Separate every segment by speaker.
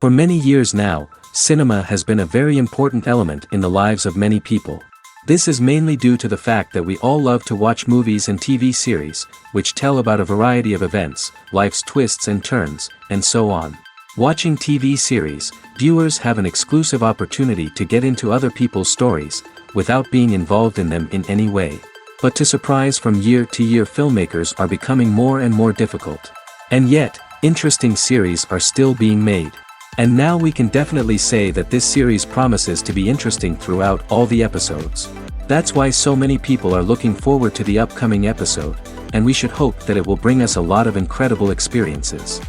Speaker 1: For many years now, cinema has been a very important element in the lives of many people. This is mainly due to the fact that we all love to watch movies and TV series, which tell about a variety of events, life's twists and turns, and so on. Watching TV series, viewers have an exclusive opportunity to get into other people's stories, without being involved in them in any way. But to surprise from year to year, filmmakers are becoming more and more difficult. And yet, interesting series are still being made. And now we can definitely say that this series promises to be interesting throughout all the episodes. That's why so many people are looking forward to the upcoming episode, and we should hope that it will bring us a lot of incredible experiences.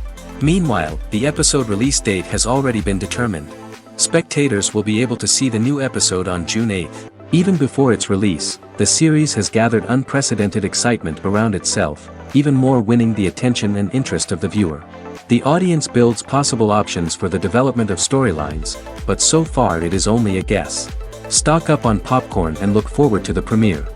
Speaker 1: Meanwhile, the episode release date has already been determined. Spectators will be able to see the new episode on June 8th. Even before its release, the series has gathered unprecedented excitement around itself, even more winning the attention and interest of the viewer. The audience builds possible options for the development of storylines, but so far it is only a guess. Stock up on popcorn and look forward to the premiere.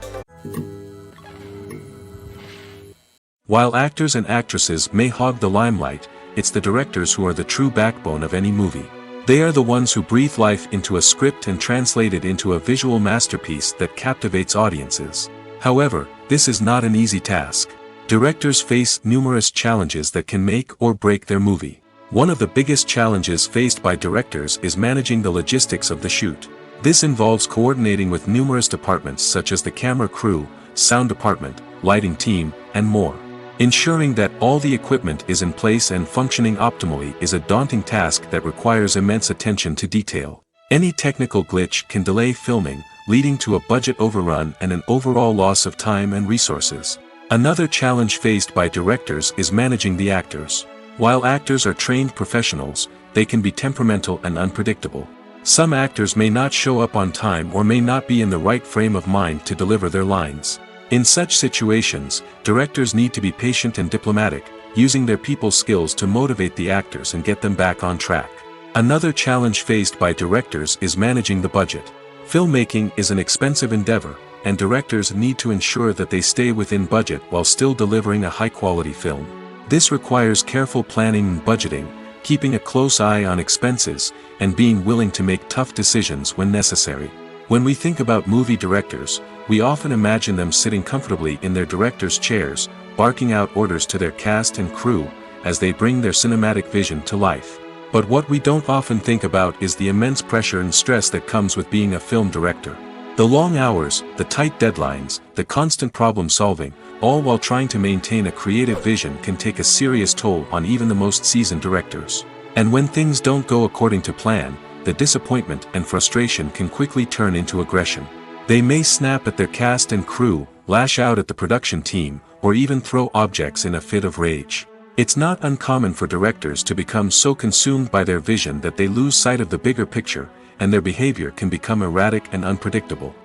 Speaker 1: While actors and actresses may hog the limelight, it's the directors who are the true backbone of any movie. They are the ones who breathe life into a script and translate it into a visual masterpiece that captivates audiences. However, this is not an easy task. Directors face numerous challenges that can make or break their movie. One of the biggest challenges faced by directors is managing the logistics of the shoot. This involves coordinating with numerous departments such as the camera crew, sound department, lighting team, and more. Ensuring that all the equipment is in place and functioning optimally is a daunting task that requires immense attention to detail. Any technical glitch can delay filming, leading to a budget overrun and an overall loss of time and resources. Another challenge faced by directors is managing the actors. While actors are trained professionals, they can be temperamental and unpredictable. Some actors may not show up on time or may not be in the right frame of mind to deliver their lines. In such situations, directors need to be patient and diplomatic, using their people skills to motivate the actors and get them back on track. Another challenge faced by directors is managing the budget. Filmmaking is an expensive endeavor, and directors need to ensure that they stay within budget while still delivering a high-quality film. This requires careful planning and budgeting, keeping a close eye on expenses, and being willing to make tough decisions when necessary. When we think about movie directors, we often imagine them sitting comfortably in their director's chairs, barking out orders to their cast and crew, as they bring their cinematic vision to life. But what we don't often think about is the immense pressure and stress that comes with being a film director. The long hours, the tight deadlines, the constant problem solving, all while trying to maintain a creative vision can take a serious toll on even the most seasoned directors. And when things don't go according to plan, the disappointment and frustration can quickly turn into aggression. They may snap at their cast and crew, lash out at the production team, or even throw objects in a fit of rage. It's not uncommon for directors to become so consumed by their vision that they lose sight of the bigger picture, and their behavior can become erratic and unpredictable.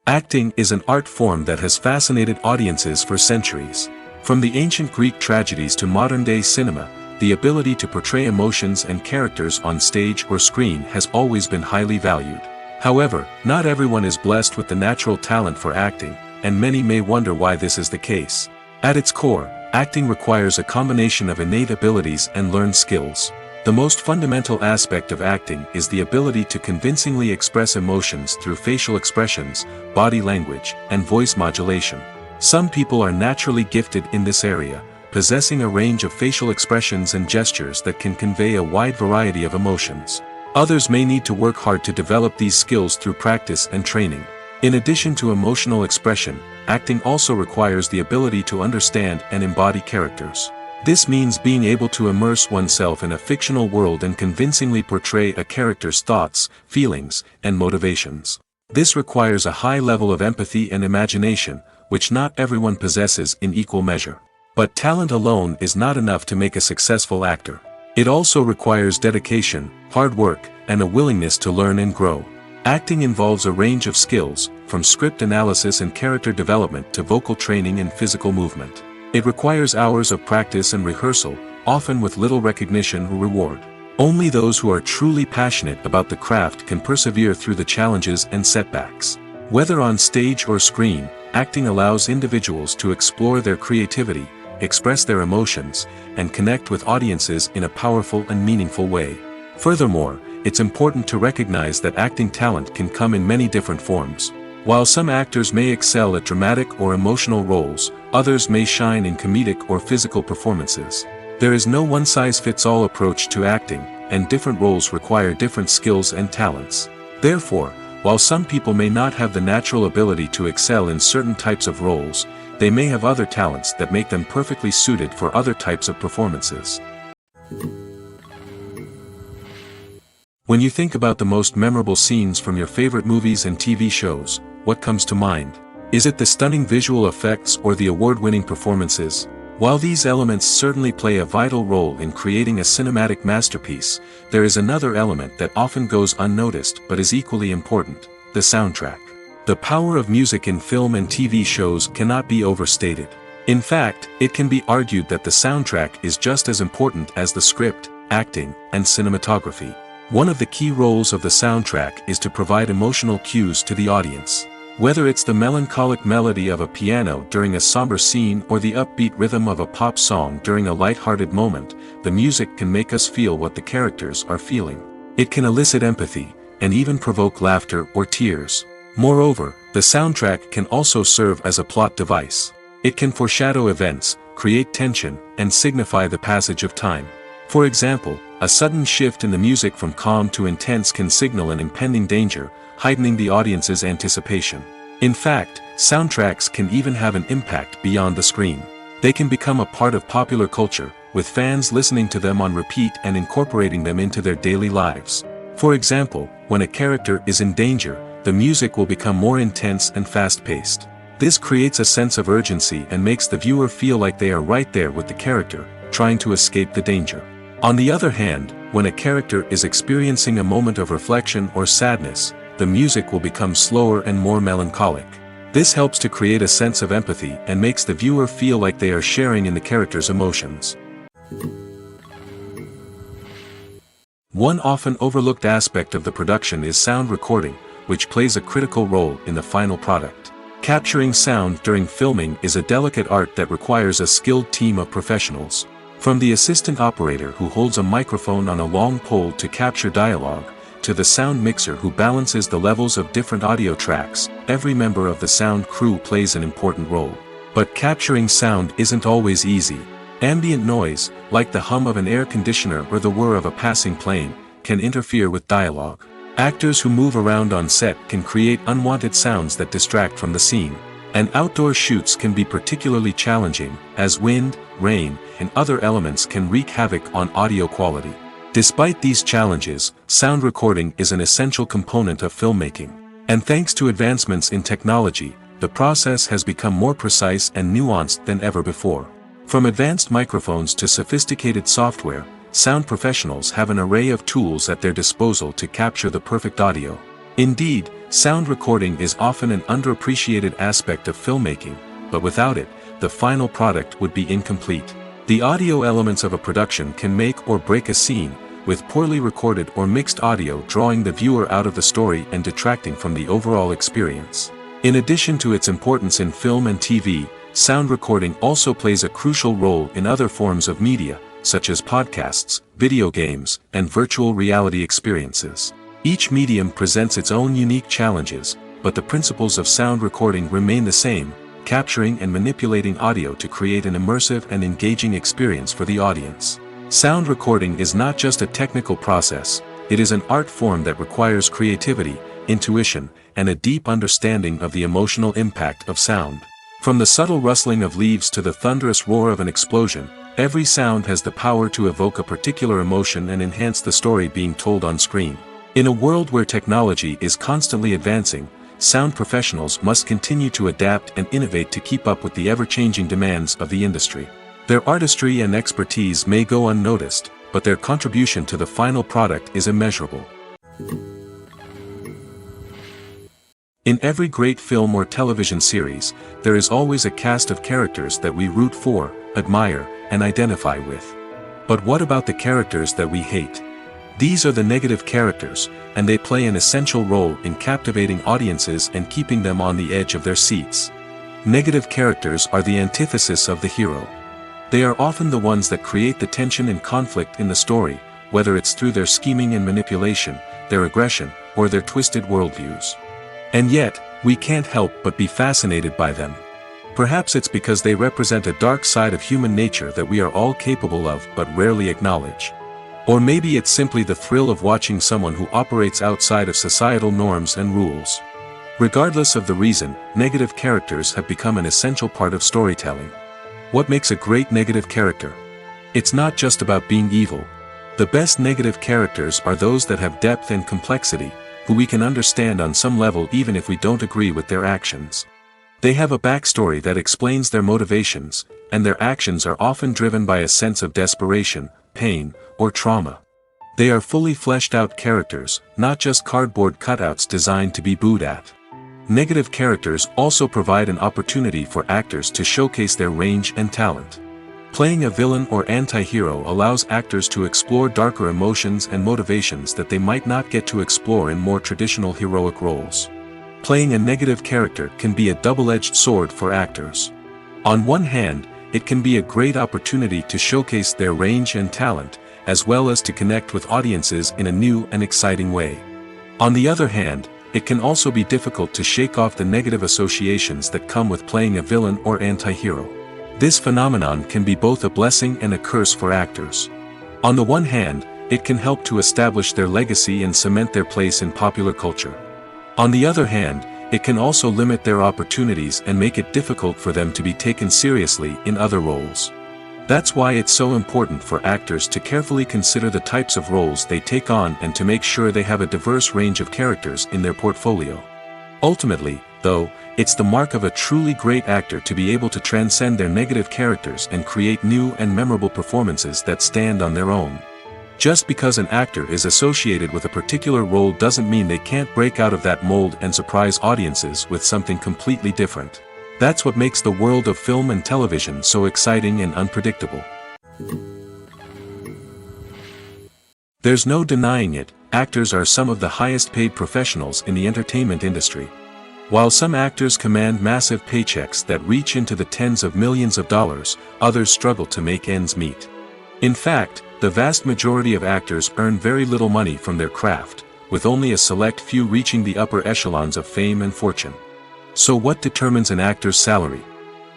Speaker 1: Acting is an art form that has fascinated audiences for centuries. From the ancient Greek tragedies to modern-day cinema, the ability to portray emotions and characters on stage or screen has always been highly valued. However, not everyone is blessed with the natural talent for acting, and many may wonder why this is the case. At its core, acting requires a combination of innate abilities and learned skills. The most fundamental aspect of acting is the ability to convincingly express emotions through facial expressions, body language, and voice modulation. Some people are naturally gifted in this area, possessing a range of facial expressions and gestures that can convey a wide variety of emotions. Others may need to work hard to develop these skills through practice and training. In addition to emotional expression, acting also requires the ability to understand and embody characters. This means being able to immerse oneself in a fictional world and convincingly portray a character's thoughts, feelings, and motivations. This requires a high level of empathy and imagination, which not everyone possesses in equal measure. But talent alone is not enough to make a successful actor. It also requires dedication, hard work, and a willingness to learn and grow. Acting involves a range of skills, from script analysis and character development to vocal training and physical movement. It requires hours of practice and rehearsal, often with little recognition or reward. Only those who are truly passionate about the craft can persevere through the challenges and setbacks. Whether on stage or screen, acting allows individuals to explore their creativity, express their emotions, and connect with audiences in a powerful and meaningful way. Furthermore, it's important to recognize that acting talent can come in many different forms. While some actors may excel at dramatic or emotional roles, others may shine in comedic or physical performances. There is no one-size-fits-all approach to acting, and different roles require different skills and talents. Therefore, while some people may not have the natural ability to excel in certain types of roles, they may have other talents that make them perfectly suited for other types of performances. When you think about the most memorable scenes from your favorite movies and TV shows, what comes to mind? Is it the stunning visual effects or the award-winning performances? While these elements certainly play a vital role in creating a cinematic masterpiece, there is another element that often goes unnoticed but is equally important: the soundtrack. The power of music in film and TV shows cannot be overstated. In fact, it can be argued that the soundtrack is just as important as the script, acting, and cinematography. One of the key roles of the soundtrack is to provide emotional cues to the audience. Whether it's the melancholic melody of a piano during a somber scene or the upbeat rhythm of a pop song during a light-hearted moment, the music can make us feel what the characters are feeling. It can elicit empathy, and even provoke laughter or tears. Moreover, the soundtrack can also serve as a plot device. It can foreshadow events, create tension, and signify the passage of time. For example, a sudden shift in the music from calm to intense can signal an impending danger, heightening the audience's anticipation. In fact, soundtracks can even have an impact beyond the screen. They can become a part of popular culture, with fans listening to them on repeat and incorporating them into their daily lives. For example, when a character is in danger, the music will become more intense and fast-paced. This creates a sense of urgency and makes the viewer feel like they are right there with the character, trying to escape the danger. On the other hand, when a character is experiencing a moment of reflection or sadness, the music will become slower and more melancholic. This helps to create a sense of empathy and makes the viewer feel like they are sharing in the character's emotions. One often overlooked aspect of the production is sound recording, which plays a critical role in the final product. Capturing sound during filming is a delicate art that requires a skilled team of professionals. From the assistant operator who holds a microphone on a long pole to capture dialogue, to the sound mixer who balances the levels of different audio tracks, every member of the sound crew plays an important role. But capturing sound isn't always easy. Ambient noise, like the hum of an air conditioner or the whir of a passing plane, can interfere with dialogue. Actors who move around on set can create unwanted sounds that distract from the scene. And outdoor shoots can be particularly challenging, as wind, rain, and other elements can wreak havoc on audio quality. Despite these challenges, sound recording is an essential component of filmmaking. And thanks to advancements in technology, the process has become more precise and nuanced than ever before. From advanced microphones to sophisticated software, sound professionals have an array of tools at their disposal to capture the perfect audio. Indeed, sound recording is often an underappreciated aspect of filmmaking, but without it, the final product would be incomplete. The audio elements of a production can make or break a scene, with poorly recorded or mixed audio drawing the viewer out of the story and detracting from the overall experience. In addition to its importance in film and TV, sound recording also plays a crucial role in other forms of media, such as podcasts, video games, and virtual reality experiences. Each medium presents its own unique challenges, but the principles of sound recording remain the same: capturing and manipulating audio to create an immersive and engaging experience for the audience. Sound recording is not just a technical process, it is an art form that requires creativity, intuition, and a deep understanding of the emotional impact of sound. From the subtle rustling of leaves to the thunderous roar of an explosion, every sound has the power to evoke a particular emotion and enhance the story being told on screen. In a world where technology is constantly advancing, sound professionals must continue to adapt and innovate to keep up with the ever-changing demands of the industry. Their artistry and expertise may go unnoticed, but their contribution to the final product is immeasurable. In every great film or television series, there is always a cast of characters that we root for, admire, and identify with. But what about the characters that we hate? These are the negative characters, and they play an essential role in captivating audiences and keeping them on the edge of their seats. Negative characters are the antithesis of the hero. They are often the ones that create the tension and conflict in the story, whether it's through their scheming and manipulation, their aggression, or their twisted worldviews. And yet, we can't help but be fascinated by them. Perhaps it's because they represent a dark side of human nature that we are all capable of but rarely acknowledge. Or maybe it's simply the thrill of watching someone who operates outside of societal norms and rules. Regardless of the reason, negative characters have become an essential part of storytelling. What makes a great negative character? It's not just about being evil. The best negative characters are those that have depth and complexity, who we can understand on some level even if we don't agree with their actions. They have a backstory that explains their motivations, and their actions are often driven by a sense of desperation, pain, or trauma. They are fully fleshed out characters, not just cardboard cutouts designed to be booed at. Negative characters also provide an opportunity for actors to showcase their range and talent. Playing a villain or anti-hero allows actors to explore darker emotions and motivations that they might not get to explore in more traditional heroic roles. Playing a negative character can be a double-edged sword for actors. On one hand, it can be a great opportunity to showcase their range and talent, as well as to connect with audiences in a new and exciting way. On the other hand, it can also be difficult to shake off the negative associations that come with playing a villain or anti-hero. This phenomenon can be both a blessing and a curse for actors. On the one hand, it can help to establish their legacy and cement their place in popular culture. On the other hand, it can also limit their opportunities and make it difficult for them to be taken seriously in other roles. That's why it's so important for actors to carefully consider the types of roles they take on and to make sure they have a diverse range of characters in their portfolio. Ultimately, though, it's the mark of a truly great actor to be able to transcend their negative characters and create new and memorable performances that stand on their own. Just because an actor is associated with a particular role doesn't mean they can't break out of that mold and surprise audiences with something completely different. That's what makes the world of film and television so exciting and unpredictable. There's no denying it, actors are some of the highest paid professionals in the entertainment industry. While some actors command massive paychecks that reach into the tens of millions of dollars, others struggle to make ends meet. In fact, the vast majority of actors earn very little money from their craft, with only a select few reaching the upper echelons of fame and fortune. So what determines an actor's salary?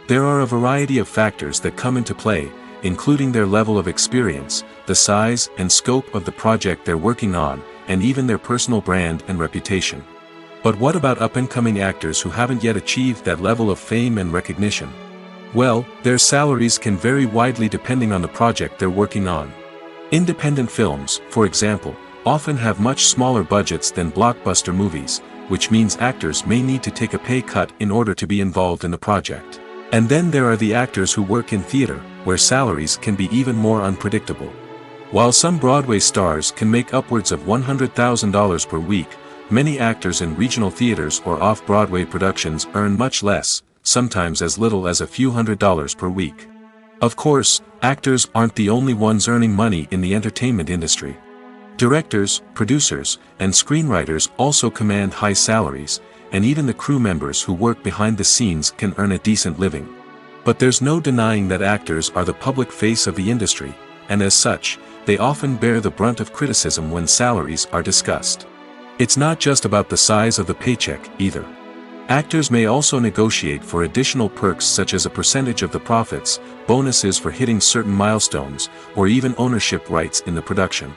Speaker 1: There are a variety of factors that come into play, including their level of experience, the size and scope of the project they're working on, and even their personal brand and reputation. But what about up-and-coming actors who haven't yet achieved that level of fame and recognition? Well, their salaries can vary widely depending on the project they're working on. Independent films, for example, often have much smaller budgets than blockbuster movies, which means actors may need to take a pay cut in order to be involved in the project. And then there are the actors who work in theater, where salaries can be even more unpredictable. While some Broadway stars can make upwards of $100,000 per week, many actors in regional theaters or off-Broadway productions earn much less, sometimes as little as a few $100s per week. Of course, actors aren't the only ones earning money in the entertainment industry. Directors, producers, and screenwriters also command high salaries, and even the crew members who work behind the scenes can earn a decent living. But there's no denying that actors are the public face of the industry, and as such, they often bear the brunt of criticism when salaries are discussed. It's not just about the size of the paycheck, either. Actors may also negotiate for additional perks such as a percentage of the profits, bonuses for hitting certain milestones, or even ownership rights in the production.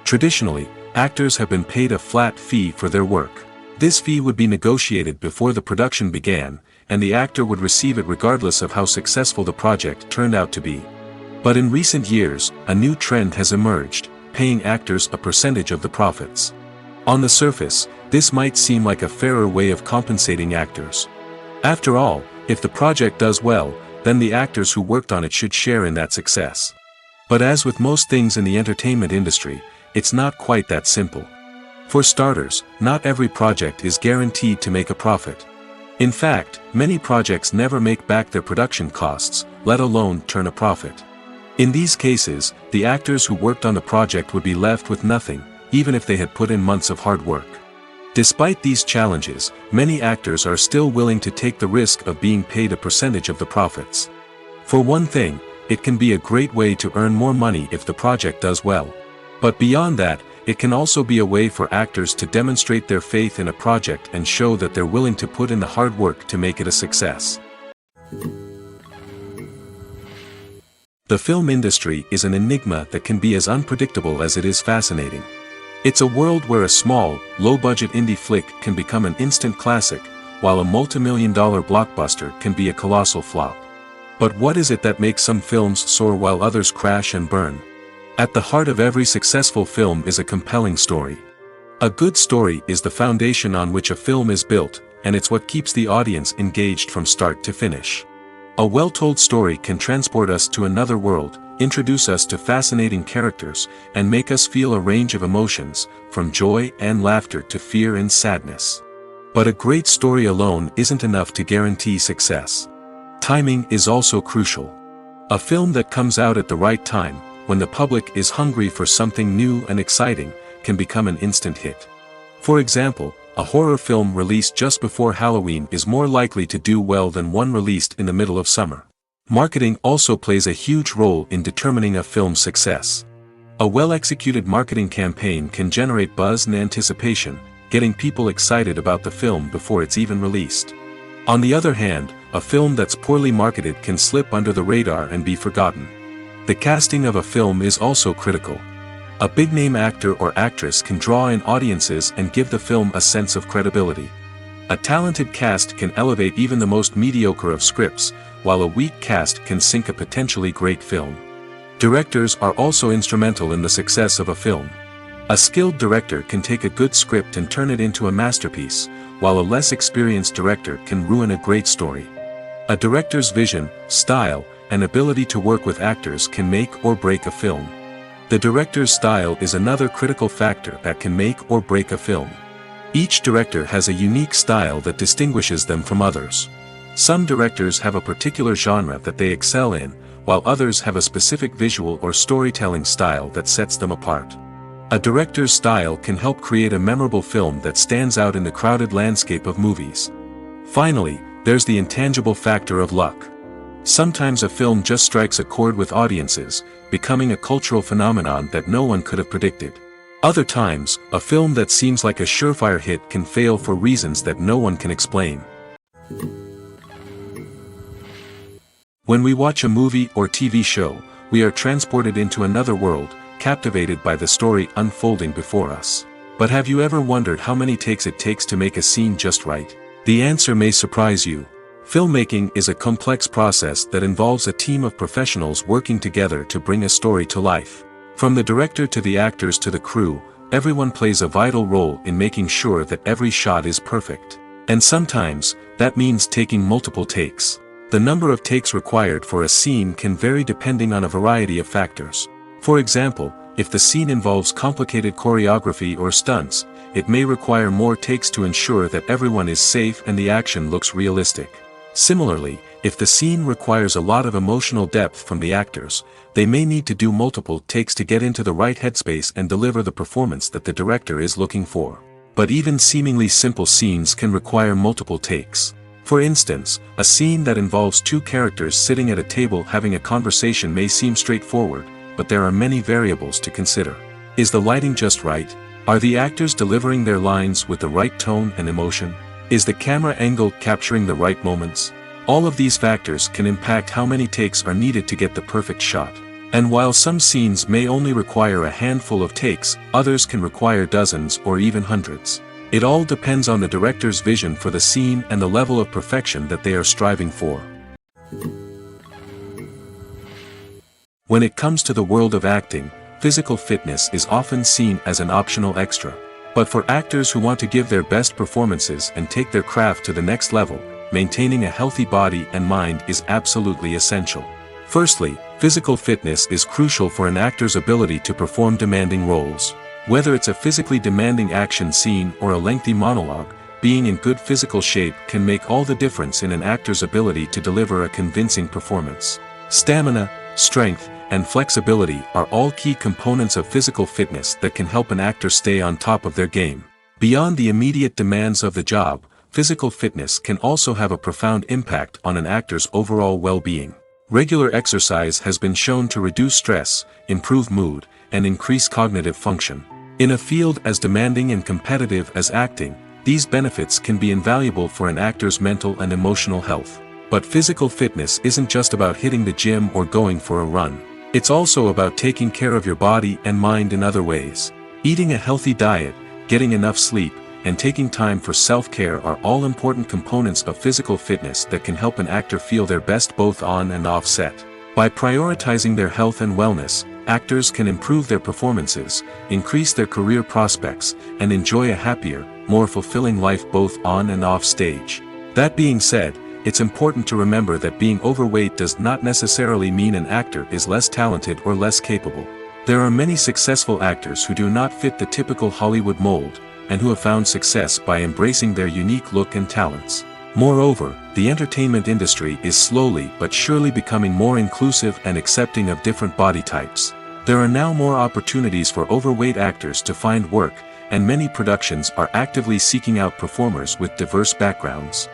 Speaker 1: Traditionally, actors have been paid a flat fee for their work. This fee would be negotiated before the production began, and the actor would receive it regardless of how successful the project turned out to be. But in recent years, a new trend has emerged, paying actors a percentage of the profits. On the surface, this might seem like a fairer way of compensating actors. After all, if the project does well, then the actors who worked on it should share in that success. But as with most things in the entertainment industry, it's not quite that simple. For starters, not every project is guaranteed to make a profit. In fact, many projects never make back their production costs, let alone turn a profit. In these cases, the actors who worked on the project would be left with nothing, even if they had put in months of hard work. Despite these challenges, many actors are still willing to take the risk of being paid a percentage of the profits. For one thing, It can be a great way to earn more money if the project does well. But beyond that, it can also be a way for actors to demonstrate their faith in a project and show that they're willing to put in the hard work to make it a success. The film industry is an enigma that can be as unpredictable as it is fascinating. It's a world where a small, low-budget indie flick can become an instant classic, while a multi-million-dollar blockbuster can be a colossal flop. But what is it that makes some films soar while others crash and burn? At the heart of every successful film is a compelling story. A good story is the foundation on which a film is built, and it's what keeps the audience engaged from start to finish. A well-told story can transport us to another world, introduce us to fascinating characters, and make us feel a range of emotions, from joy and laughter to fear and sadness. But a great story alone isn't enough to guarantee success. Timing is also crucial. A film that comes out at the right time, when the public is hungry for something new and exciting, can become an instant hit. For example, a horror film released just before Halloween is more likely to do well than one released in the middle of summer. Marketing also plays a huge role in determining a film's success. A well-executed marketing campaign can generate buzz and anticipation, getting people excited about the film before it's even released. On the other hand, a film that's poorly marketed can slip under the radar and be forgotten. The casting of a film is also critical. A big-name actor or actress can draw in audiences and give the film a sense of credibility. A talented cast can elevate even the most mediocre of scripts, while a weak cast can sink a potentially great film. Directors are also instrumental in the success of a film. A skilled director can take a good script and turn it into a masterpiece, while a less experienced director can ruin a great story. A director's vision, style, and ability to work with actors can make or break a film. The director's style is another critical factor that can make or break a film. Each director has a unique style that distinguishes them from others. Some directors have a particular genre that they excel in, while others have a specific visual or storytelling style that sets them apart. A director's style can help create a memorable film that stands out in the crowded landscape of movies. Finally, there's the intangible factor of luck. Sometimes a film just strikes a chord with audiences, becoming a cultural phenomenon that no one could have predicted. Other times, a film that seems like a surefire hit can fail for reasons that no one can explain. When we watch a movie or TV show, we are transported into another world, captivated by the story unfolding before us. But have you ever wondered how many takes it takes to make a scene just right? The answer may surprise you. Filmmaking is a complex process that involves a team of professionals working together to bring a story to life. From the director to the actors to the crew, everyone plays a vital role in making sure that every shot is perfect. And sometimes, that means taking multiple takes. The number of takes required for a scene can vary depending on a variety of factors. For example, if the scene involves complicated choreography or stunts, it may require more takes to ensure that everyone is safe and the action looks realistic. Similarly, if the scene requires a lot of emotional depth from the actors, they may need to do multiple takes to get into the right headspace and deliver the performance that the director is looking for. But even seemingly simple scenes can require multiple takes. For instance, a scene that involves two characters sitting at a table having a conversation may seem straightforward, but there are many variables to consider. Is the lighting just right? Are the actors delivering their lines with the right tone and emotion? Is the camera angle capturing the right moments? All of these factors can impact how many takes are needed to get the perfect shot. And while some scenes may only require a handful of takes, others can require dozens or even hundreds. It all depends on the director's vision for the scene and the level of perfection that they are striving for. When it comes to the world of acting, physical fitness is often seen as an optional extra. But for actors who want to give their best performances and take their craft to the next level, maintaining a healthy body and mind is absolutely essential. Firstly, physical fitness is crucial for an actor's ability to perform demanding roles. Whether it's a physically demanding action scene or a lengthy monologue, being in good physical shape can make all the difference in an actor's ability to deliver a convincing performance. Stamina, strength, and flexibility are all key components of physical fitness that can help an actor stay on top of their game. Beyond the immediate demands of the job, physical fitness can also have a profound impact on an actor's overall well-being. Regular exercise has been shown to reduce stress, improve mood, and increase cognitive function. In a field as demanding and competitive as acting, these benefits can be invaluable for an actor's mental and emotional health. But physical fitness isn't just about hitting the gym or going for a run. It's also about taking care of your body and mind in other ways. Eating a healthy diet, getting enough sleep, and taking time for self-care are all important components of physical fitness that can help an actor feel their best both on and off set. By prioritizing their health and wellness, actors can improve their performances, increase their career prospects, and enjoy a happier, more fulfilling life both on and off stage. That being said, it's important to remember that being overweight does not necessarily mean an actor is less talented or less capable. There are many successful actors who do not fit the typical Hollywood mold, and who have found success by embracing their unique look and talents. Moreover, the entertainment industry is slowly but surely becoming more inclusive and accepting of different body types. There are now more opportunities for overweight actors to find work, and many productions are actively seeking out performers with diverse backgrounds.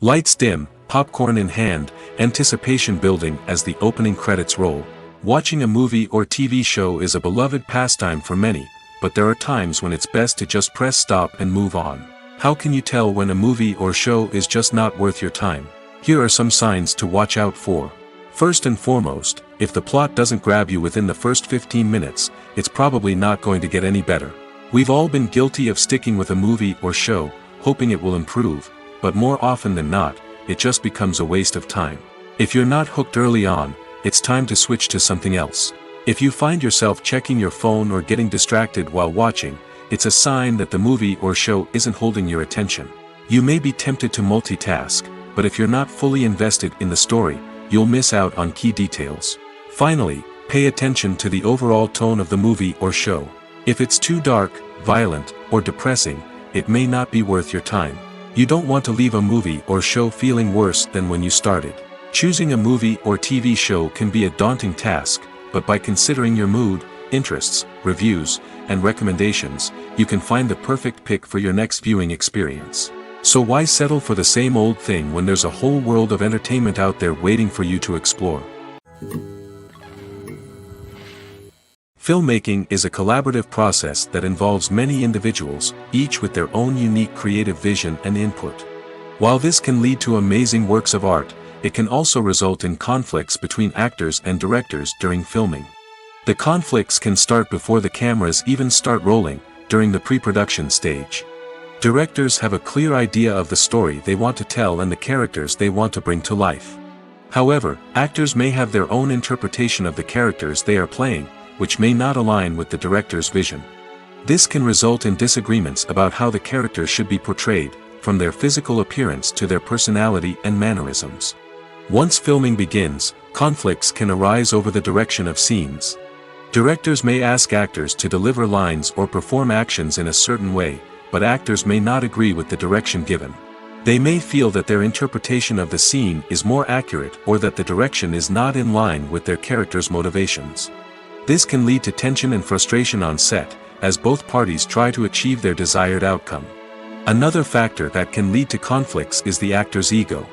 Speaker 1: Lights dim, popcorn in hand, anticipation building as the opening credits roll. Watching a movie or TV show is a beloved pastime for many, but there are times when it's best to just press stop and move on. How can you tell when a movie or show is just not worth your time? Here are some signs to watch out for. First and foremost, if the plot doesn't grab you within the first 15 minutes, it's probably not going to get any better. We've all been guilty of sticking with a movie or show, hoping it will improve, but more often than not, it just becomes a waste of time. If you're not hooked early on, it's time to switch to something else. If you find yourself checking your phone or getting distracted while watching, it's a sign that the movie or show isn't holding your attention. You may be tempted to multitask, but if you're not fully invested in the story, you'll miss out on key details. Finally, pay attention to the overall tone of the movie or show. If it's too dark, violent, or depressing, it may not be worth your time. You don't want to leave a movie or show feeling worse than when you started. Choosing a movie or TV show can be a daunting task, but by considering your mood, interests, reviews, and recommendations, you can find the perfect pick for your next viewing experience. So why settle for the same old thing when there's a whole world of entertainment out there waiting for you to explore? Filmmaking is a collaborative process that involves many individuals, each with their own unique creative vision and input. While this can lead to amazing works of art, it can also result in conflicts between actors and directors during filming. The conflicts can start before the cameras even start rolling, during the pre-production stage. Directors have a clear idea of the story they want to tell and the characters they want to bring to life. However, actors may have their own interpretation of the characters they are playing, which may not align with the director's vision. This can result in disagreements about how the characters should be portrayed, from their physical appearance to their personality and mannerisms. Once filming begins, conflicts can arise over the direction of scenes. Directors may ask actors to deliver lines or perform actions in a certain way, but actors may not agree with the direction given. They may feel that their interpretation of the scene is more accurate or that the direction is not in line with their character's motivations. This can lead to tension and frustration on set, as both parties try to achieve their desired outcome. Another factor that can lead to conflicts is the actor's ego.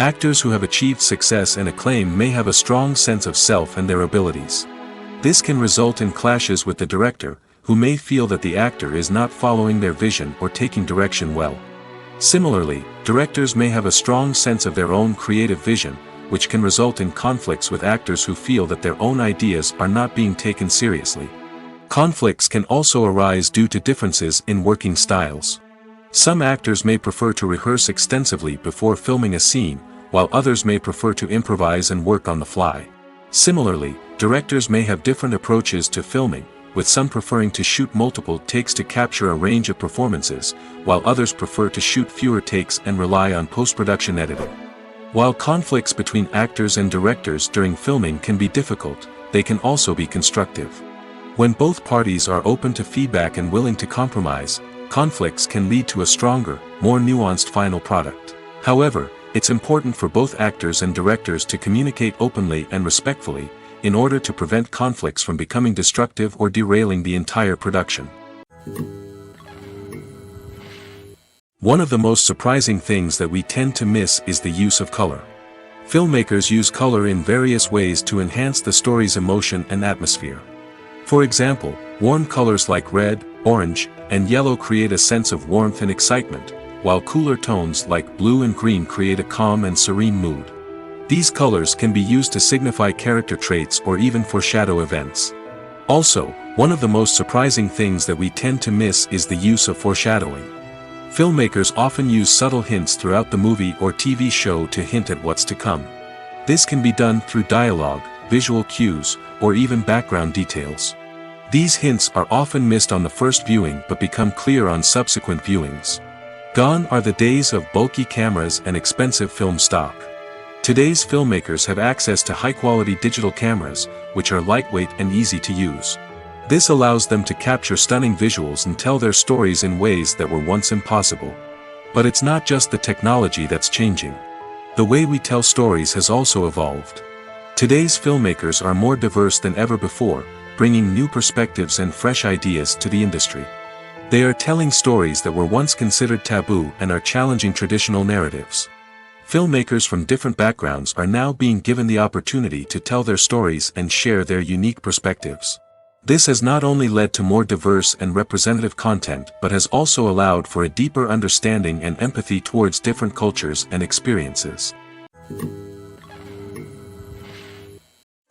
Speaker 1: Actors who have achieved success and acclaim may have a strong sense of self and their abilities. This can result in clashes with the director, who may feel that the actor is not following their vision or taking direction well. Similarly, directors may have a strong sense of their own creative vision, which can result in conflicts with actors who feel that their own ideas are not being taken seriously. Conflicts can also arise due to differences in working styles. Some actors may prefer to rehearse extensively before filming a scene, while others may prefer to improvise and work on the fly. Similarly, directors may have different approaches to filming, with some preferring to shoot multiple takes to capture a range of performances, while others prefer to shoot fewer takes and rely on post-production editing. While conflicts between actors and directors during filming can be difficult, they can also be constructive. When both parties are open to feedback and willing to compromise, conflicts can lead to a stronger, more nuanced final product. However, it's important for both actors and directors to communicate openly and respectfully, in order to prevent conflicts from becoming destructive or derailing the entire production. One of the most surprising things that we tend to miss is the use of color. Filmmakers use color in various ways to enhance the story's emotion and atmosphere. For example, warm colors like red, orange, and yellow create a sense of warmth and excitement, while cooler tones like blue and green create a calm and serene mood. These colors can be used to signify character traits or even foreshadow events. Also, one of the most surprising things that we tend to miss is the use of foreshadowing. Filmmakers often use subtle hints throughout the movie or TV show to hint at what's to come. This can be done through dialogue, visual cues, or even background details. These hints are often missed on the first viewing but become clear on subsequent viewings. Gone are the days of bulky cameras and expensive film stock. Today's filmmakers have access to high-quality digital cameras, which are lightweight and easy to use. This allows them to capture stunning visuals and tell their stories in ways that were once impossible. But it's not just the technology that's changing. The way we tell stories has also evolved. Today's filmmakers are more diverse than ever before, bringing new perspectives and fresh ideas to the industry. They are telling stories that were once considered taboo and are challenging traditional narratives. Filmmakers from different backgrounds are now being given the opportunity to tell their stories and share their unique perspectives. This has not only led to more diverse and representative content but has also allowed for a deeper understanding and empathy towards different cultures and experiences.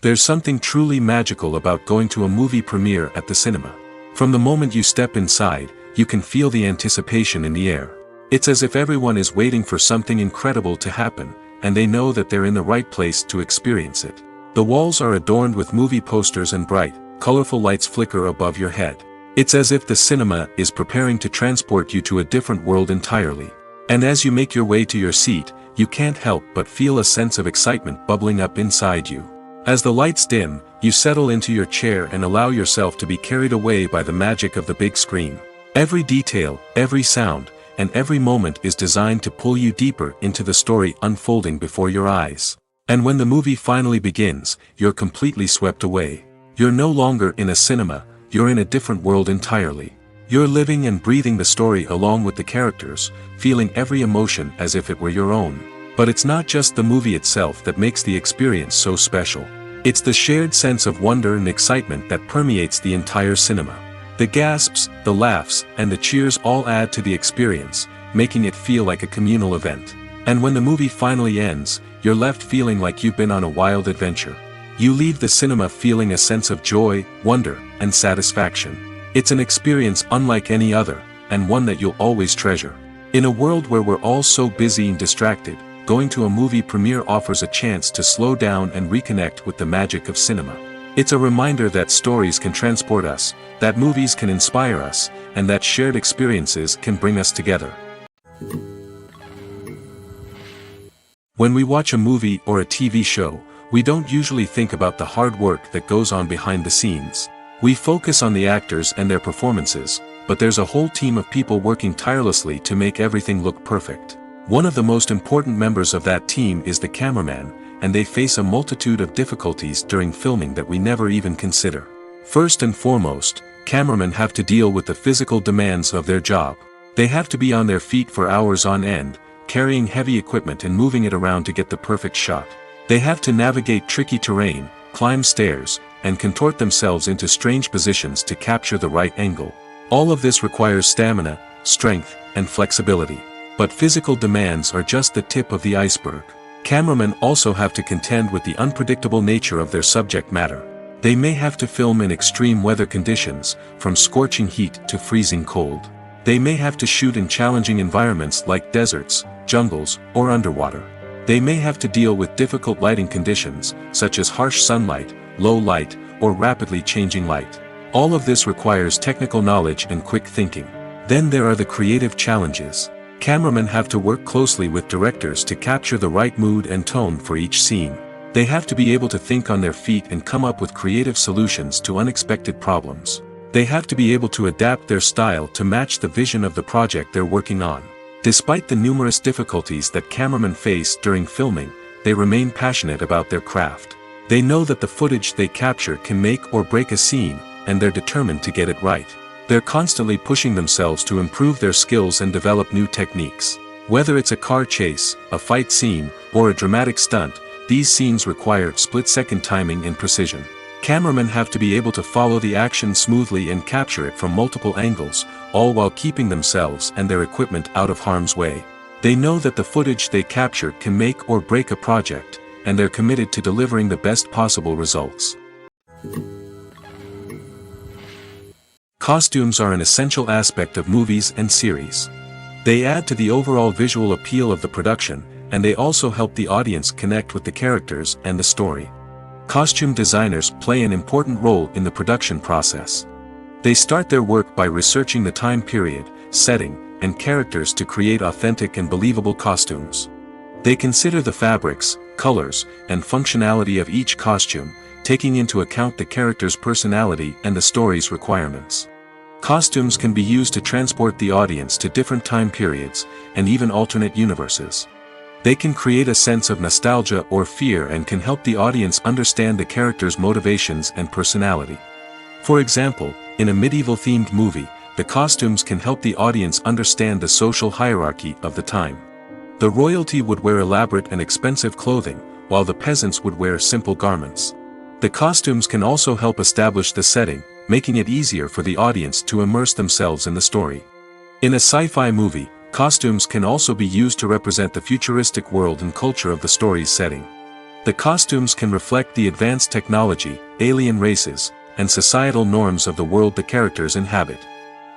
Speaker 1: There's something truly magical about going to a movie premiere at the cinema. From the moment you step inside, you can feel the anticipation in the air. It's as if everyone is waiting for something incredible to happen, and they know that they're in the right place to experience it. The walls are adorned with movie posters and bright, colorful lights flicker above your head. It's as if the cinema is preparing to transport you to a different world entirely. And as you make your way to your seat, you can't help but feel a sense of excitement bubbling up inside you. As the lights dim, you settle into your chair and allow yourself to be carried away by the magic of the big screen. Every detail, every sound, and every moment is designed to pull you deeper into the story unfolding before your eyes. And when the movie finally begins, you're completely swept away. You're no longer in a cinema, you're in a different world entirely. You're living and breathing the story along with the characters, feeling every emotion as if it were your own. But it's not just the movie itself that makes the experience so special. It's the shared sense of wonder and excitement that permeates the entire cinema. The gasps, the laughs, and the cheers all add to the experience, making it feel like a communal event. And when the movie finally ends, you're left feeling like you've been on a wild adventure. You leave the cinema feeling a sense of joy, wonder, and satisfaction. It's an experience unlike any other, and one that you'll always treasure. In a world where we're all so busy and distracted, going to a movie premiere offers a chance to slow down and reconnect with the magic of cinema. It's a reminder that stories can transport us, that movies can inspire us, and that shared experiences can bring us together. When we watch a movie or a TV show, we don't usually think about the hard work that goes on behind the scenes. We focus on the actors and their performances, but there's a whole team of people working tirelessly to make everything look perfect. One of the most important members of that team is the cameraman, and they face a multitude of difficulties during filming that we never even consider. First and foremost, cameramen have to deal with the physical demands of their job. They have to be on their feet for hours on end, carrying heavy equipment and moving it around to get the perfect shot. They have to navigate tricky terrain, climb stairs, and contort themselves into strange positions to capture the right angle. All of this requires stamina, strength, and flexibility. But physical demands are just the tip of the iceberg. Cameramen also have to contend with the unpredictable nature of their subject matter. They may have to film in extreme weather conditions, from scorching heat to freezing cold. They may have to shoot in challenging environments like deserts, jungles, or underwater. They may have to deal with difficult lighting conditions, such as harsh sunlight, low light, or rapidly changing light. All of this requires technical knowledge and quick thinking. Then there are the creative challenges. Cameramen have to work closely with directors to capture the right mood and tone for each scene. They have to be able to think on their feet and come up with creative solutions to unexpected problems. They have to be able to adapt their style to match the vision of the project they're working on. Despite the numerous difficulties that cameramen face during filming, they remain passionate about their craft. They know that the footage they capture can make or break a scene, and they're determined to get it right. They're constantly pushing themselves to improve their skills and develop new techniques. Whether it's a car chase, a fight scene, or a dramatic stunt, these scenes require split-second timing and precision. Cameramen have to be able to follow the action smoothly and capture it from multiple angles, all while keeping themselves and their equipment out of harm's way. They know that the footage they capture can make or break a project, and they're committed to delivering the best possible results. Costumes are an essential aspect of movies and series. They add to the overall visual appeal of the production, and they also help the audience connect with the characters and the story. Costume designers play an important role in the production process. They start their work by researching the time period, setting, and characters to create authentic and believable costumes. They consider the fabrics, colors, and functionality of each costume, taking into account the character's personality and the story's requirements. Costumes can be used to transport the audience to different time periods, and even alternate universes. They can create a sense of nostalgia or fear and can help the audience understand the character's motivations and personality. For example, in a medieval-themed movie, the costumes can help the audience understand the social hierarchy of the time. The royalty would wear elaborate and expensive clothing, while the peasants would wear simple garments. The costumes can also help establish the setting, making it easier for the audience to immerse themselves in the story. In a sci-fi movie, costumes can also be used to represent the futuristic world and culture of the story's setting. The costumes can reflect the advanced technology, alien races, and societal norms of the world the characters inhabit.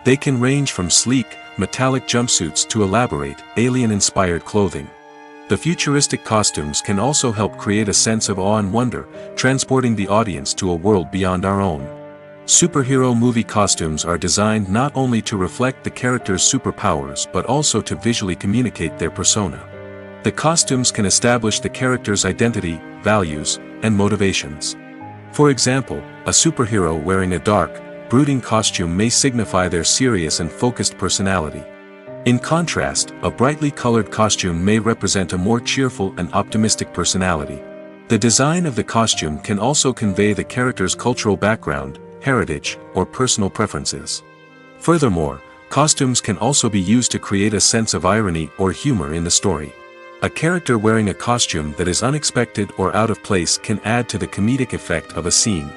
Speaker 1: They can range from sleek, metallic jumpsuits to elaborate, alien-inspired clothing. The futuristic costumes can also help create a sense of awe and wonder, transporting the audience to a world beyond our own. Superhero movie costumes are designed not only to reflect the character's superpowers but also to visually communicate their persona. The costumes can establish the character's identity, values, and motivations. For example, a superhero wearing a dark, brooding costume may signify their serious and focused personality. In contrast, a brightly colored costume may represent a more cheerful and optimistic personality. The design of the costume can also convey the character's cultural background, heritage, or personal preferences. Furthermore, costumes can also be used to create a sense of irony or humor in the story. A character wearing a costume that is unexpected or out of place can add to the comedic effect of a scene.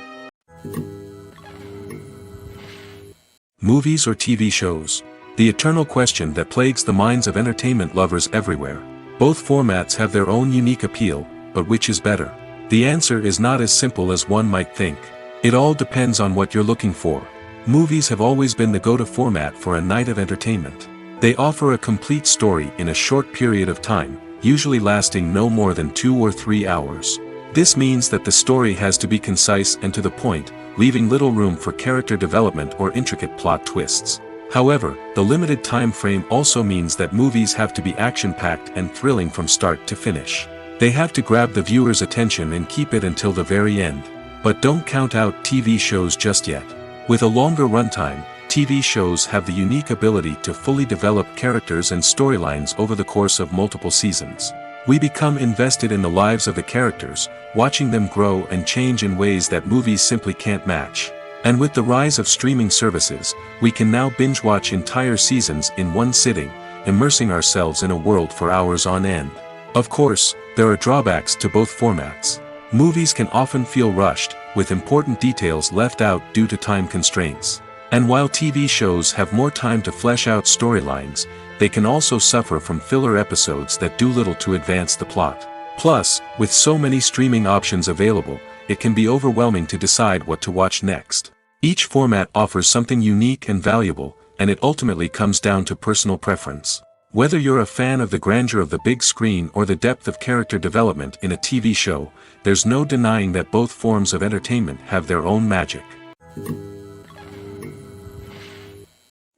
Speaker 1: Movies or TV shows? The eternal question that plagues the minds of entertainment lovers everywhere. Both formats have their own unique appeal, but which is better? The answer is not as simple as one might think. It all depends on what you're looking for. Movies have always been the go-to format for a night of entertainment. They offer a complete story in a short period of time, usually lasting no more than 2 or 3 hours. This means that the story has to be concise and to the point, leaving little room for character development or intricate plot twists. However, the limited time frame also means that movies have to be action-packed and thrilling from start to finish. They have to grab the viewer's attention and keep it until the very end. But don't count out TV shows just yet. With a longer runtime, TV shows have the unique ability to fully develop characters and storylines over the course of multiple seasons. We become invested in the lives of the characters, watching them grow and change in ways that movies simply can't match. And with the rise of streaming services, we can now binge-watch entire seasons in one sitting, immersing ourselves in a world for hours on end. Of course, there are drawbacks to both formats. Movies can often feel rushed, with important details left out due to time constraints. And while TV shows have more time to flesh out storylines, they can also suffer from filler episodes that do little to advance the plot. Plus, with so many streaming options available, it can be overwhelming to decide what to watch next. Each format offers something unique and valuable, and it ultimately comes down to personal preference. Whether you're a fan of the grandeur of the big screen or the depth of character development in a TV show, there's no denying that both forms of entertainment have their own magic.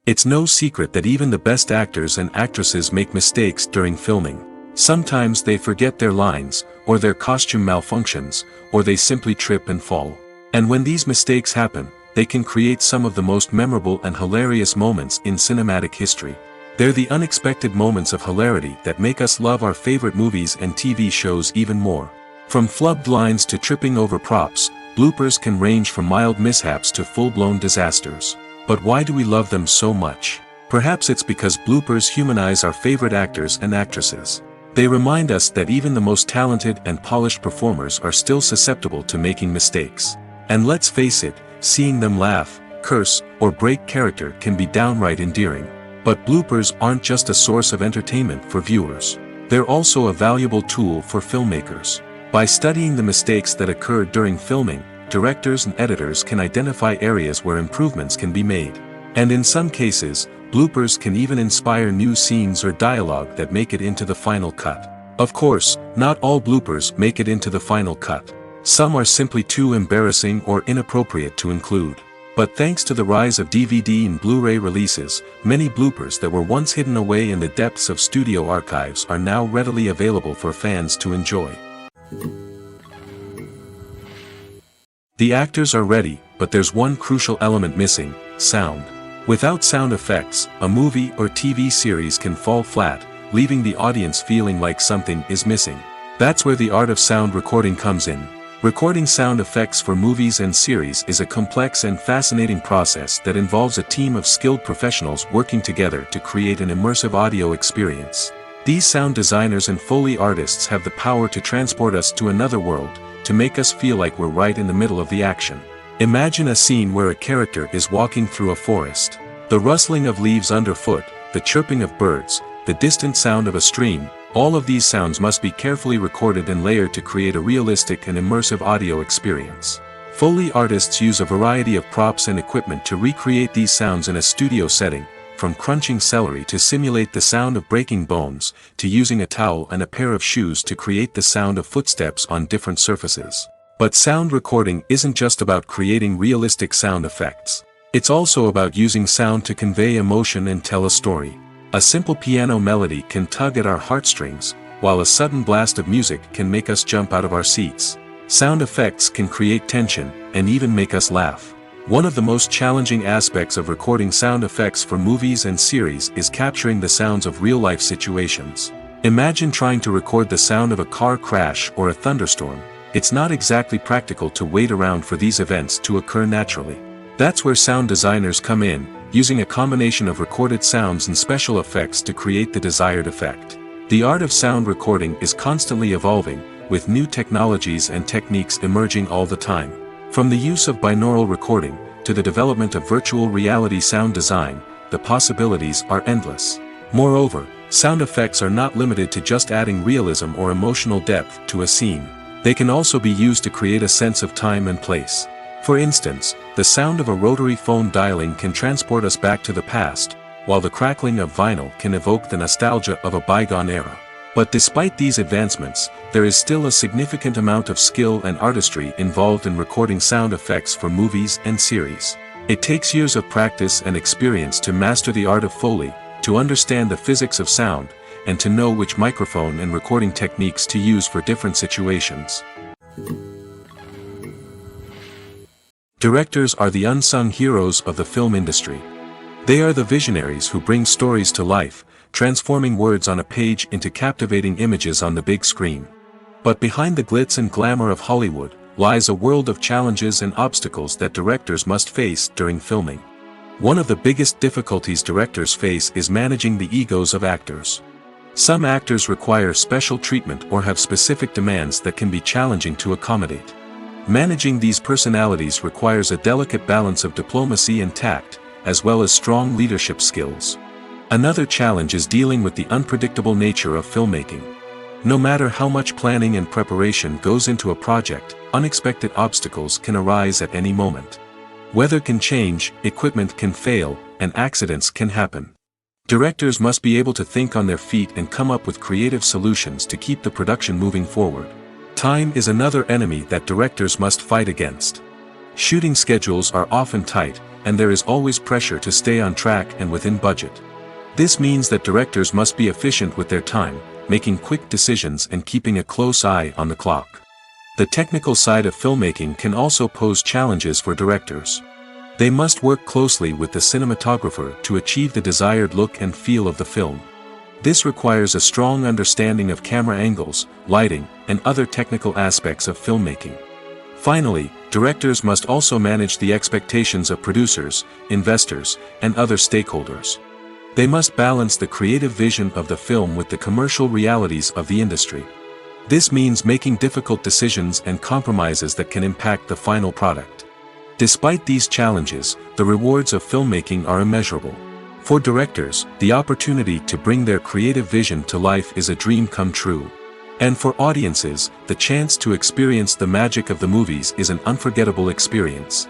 Speaker 1: It's no secret that even the best actors and actresses make mistakes during filming. Sometimes they forget their lines, or their costume malfunctions, or they simply trip and fall. And when these mistakes happen, they can create some of the most memorable and hilarious moments in cinematic history. They're the unexpected moments of hilarity that make us love our favorite movies and TV shows even more. From flubbed lines to tripping over props, bloopers can range from mild mishaps to full-blown disasters. But why do we love them so much? Perhaps it's because bloopers humanize our favorite actors and actresses. They remind us that even the most talented and polished performers are still susceptible to making mistakes. And let's face it, seeing them laugh, curse, or break character can be downright endearing. But bloopers aren't just a source of entertainment for viewers. They're also a valuable tool for filmmakers. By studying the mistakes that occurred during filming, directors and editors can identify areas where improvements can be made. And in some cases, bloopers can even inspire new scenes or dialogue that make it into the final cut. Of course, not all bloopers make it into the final cut. Some are simply too embarrassing or inappropriate to include. But thanks to the rise of DVD and Blu-ray releases, many bloopers that were once hidden away in the depths of studio archives are now readily available for fans to enjoy. The actors are ready, but there's one crucial element missing: sound. Without sound effects, a movie or TV series can fall flat, leaving the audience feeling like something is missing. That's where the art of sound recording comes in. Recording sound effects for movies and series is a complex and fascinating process that involves a team of skilled professionals working together to create an immersive audio experience. These sound designers and Foley artists have the power to transport us to another world, to make us feel like we're right in the middle of the action. Imagine a scene where a character is walking through a forest. The rustling of leaves underfoot, the chirping of birds, the distant sound of a stream, all of these sounds must be carefully recorded and layered to create a realistic and immersive audio experience. Foley artists use a variety of props and equipment to recreate these sounds in a studio setting, from crunching celery to simulate the sound of breaking bones, to using a towel and a pair of shoes to create the sound of footsteps on different surfaces. But sound recording isn't just about creating realistic sound effects. It's also about using sound to convey emotion and tell a story. A simple piano melody can tug at our heartstrings, while a sudden blast of music can make us jump out of our seats. Sound effects can create tension, and even make us laugh. One of the most challenging aspects of recording sound effects for movies and series is capturing the sounds of real-life situations. Imagine trying to record the sound of a car crash or a thunderstorm. It's not exactly practical to wait around for these events to occur naturally. That's where sound designers come in, using a combination of recorded sounds and special effects to create the desired effect. The art of sound recording is constantly evolving, with new technologies and techniques emerging all the time. From the use of binaural recording, to the development of virtual reality sound design, the possibilities are endless. Moreover, sound effects are not limited to just adding realism or emotional depth to a scene. They can also be used to create a sense of time and place. For instance, the sound of a rotary phone dialing can transport us back to the past, while the crackling of vinyl can evoke the nostalgia of a bygone era. But despite these advancements, there is still a significant amount of skill and artistry involved in recording sound effects for movies and series. It takes years of practice and experience to master the art of Foley, to understand the physics of sound, and to know which microphone and recording techniques to use for different situations. Directors are the unsung heroes of the film industry. They are the visionaries who bring stories to life, transforming words on a page into captivating images on the big screen. But behind the glitz and glamour of Hollywood, lies a world of challenges and obstacles that directors must face during filming. One of the biggest difficulties directors face is managing the egos of actors. Some actors require special treatment or have specific demands that can be challenging to accommodate. Managing these personalities requires a delicate balance of diplomacy and tact, as well as strong leadership skills. Another challenge is dealing with the unpredictable nature of filmmaking. No matter how much planning and preparation goes into a project, unexpected obstacles can arise at any moment. Weather can change, equipment can fail, and accidents can happen. Directors must be able to think on their feet and come up with creative solutions to keep the production moving forward. Time is another enemy that directors must fight against. Shooting schedules are often tight, and there is always pressure to stay on track and within budget. This means that directors must be efficient with their time, making quick decisions and keeping a close eye on the clock. The technical side of filmmaking can also pose challenges for directors. They must work closely with the cinematographer to achieve the desired look and feel of the film. This requires a strong understanding of camera angles, lighting, and other technical aspects of filmmaking. Finally, directors must also manage the expectations of producers, investors, and other stakeholders. They must balance the creative vision of the film with the commercial realities of the industry. This means making difficult decisions and compromises that can impact the final product. Despite these challenges, the rewards of filmmaking are immeasurable. For directors, the opportunity to bring their creative vision to life is a dream come true. And for audiences, the chance to experience the magic of the movies is an unforgettable experience.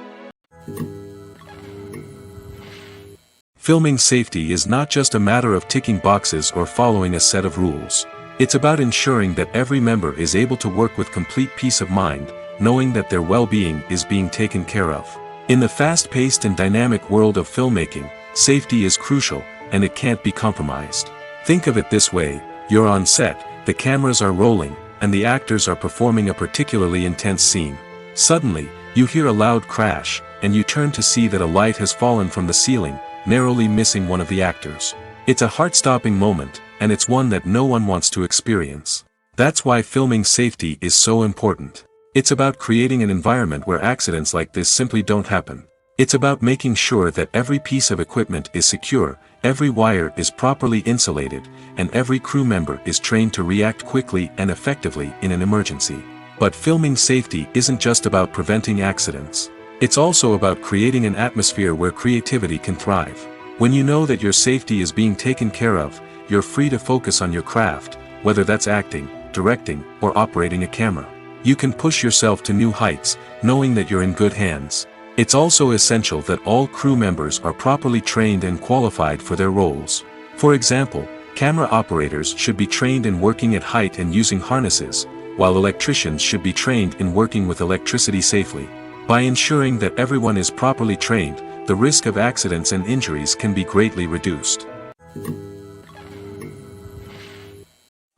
Speaker 1: Filming safety is not just a matter of ticking boxes or following a set of rules. It's about ensuring that every member is able to work with complete peace of mind, knowing that their well-being is being taken care of. In the fast-paced and dynamic world of filmmaking, safety is crucial, and it can't be compromised. Think of it this way: you're on set, the cameras are rolling, and the actors are performing a particularly intense scene. Suddenly, you hear a loud crash, and you turn to see that a light has fallen from the ceiling, narrowly missing one of the actors. It's a heart-stopping moment, and it's one that no one wants to experience. That's why filming safety is so important. It's about creating an environment where accidents like this simply don't happen. It's about making sure that every piece of equipment is secure, every wire is properly insulated, and every crew member is trained to react quickly and effectively in an emergency. But filming safety isn't just about preventing accidents. It's also about creating an atmosphere where creativity can thrive. When you know that your safety is being taken care of, you're free to focus on your craft, whether that's acting, directing, or operating a camera. You can push yourself to new heights, knowing that you're in good hands. It's also essential that all crew members are properly trained and qualified for their roles. For example, camera operators should be trained in working at height and using harnesses, while electricians should be trained in working with electricity safely. By ensuring that everyone is properly trained, the risk of accidents and injuries can be greatly reduced.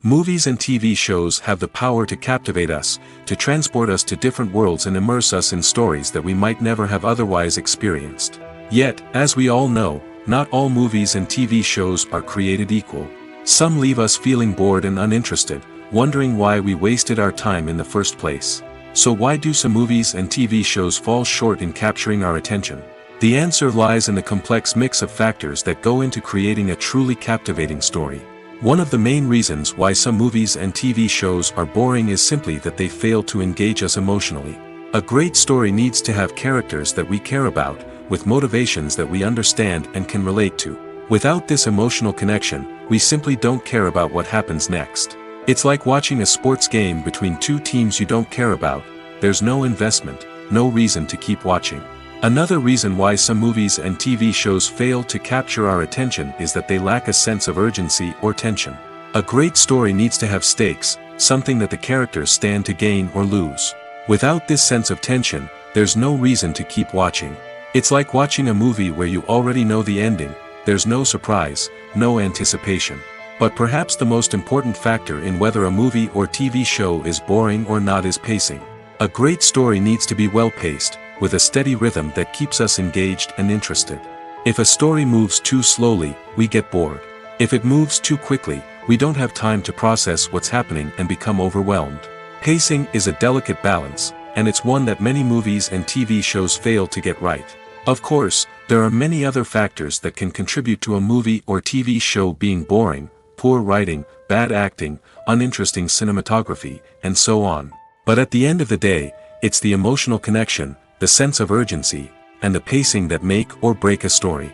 Speaker 1: Movies and TV shows have the power to captivate us, to transport us to different worlds and immerse us in stories that we might never have otherwise experienced. Yet, as we all know, not all movies and TV shows are created equal. Some leave us feeling bored and uninterested, wondering why we wasted our time in the first place. So why do some movies and TV shows fall short in capturing our attention? The answer lies in the complex mix of factors that go into creating a truly captivating story. One of the main reasons why some movies and TV shows are boring is simply that they fail to engage us emotionally. A great story needs to have characters that we care about, with motivations that we understand and can relate to. Without this emotional connection, we simply don't care about what happens next. It's like watching a sports game between two teams you don't care about. There's no investment, no reason to keep watching. Another reason why some movies and TV shows fail to capture our attention is that they lack a sense of urgency or tension. A great story needs to have stakes, something that the characters stand to gain or lose. Without this sense of tension, there's no reason to keep watching. It's like watching a movie where you already know the ending. There's no surprise, no anticipation. But perhaps the most important factor in whether a movie or TV show is boring or not is pacing. A great story needs to be well-paced, with a steady rhythm that keeps us engaged and interested. If a story moves too slowly, we get bored. If it moves too quickly, we don't have time to process what's happening and become overwhelmed. Pacing is a delicate balance, and it's one that many movies and TV shows fail to get right. Of course, there are many other factors that can contribute to a movie or TV show being boring: poor writing, bad acting, uninteresting cinematography, and so on. But at the end of the day, it's the emotional connection, the sense of urgency, and the pacing that make or break a story.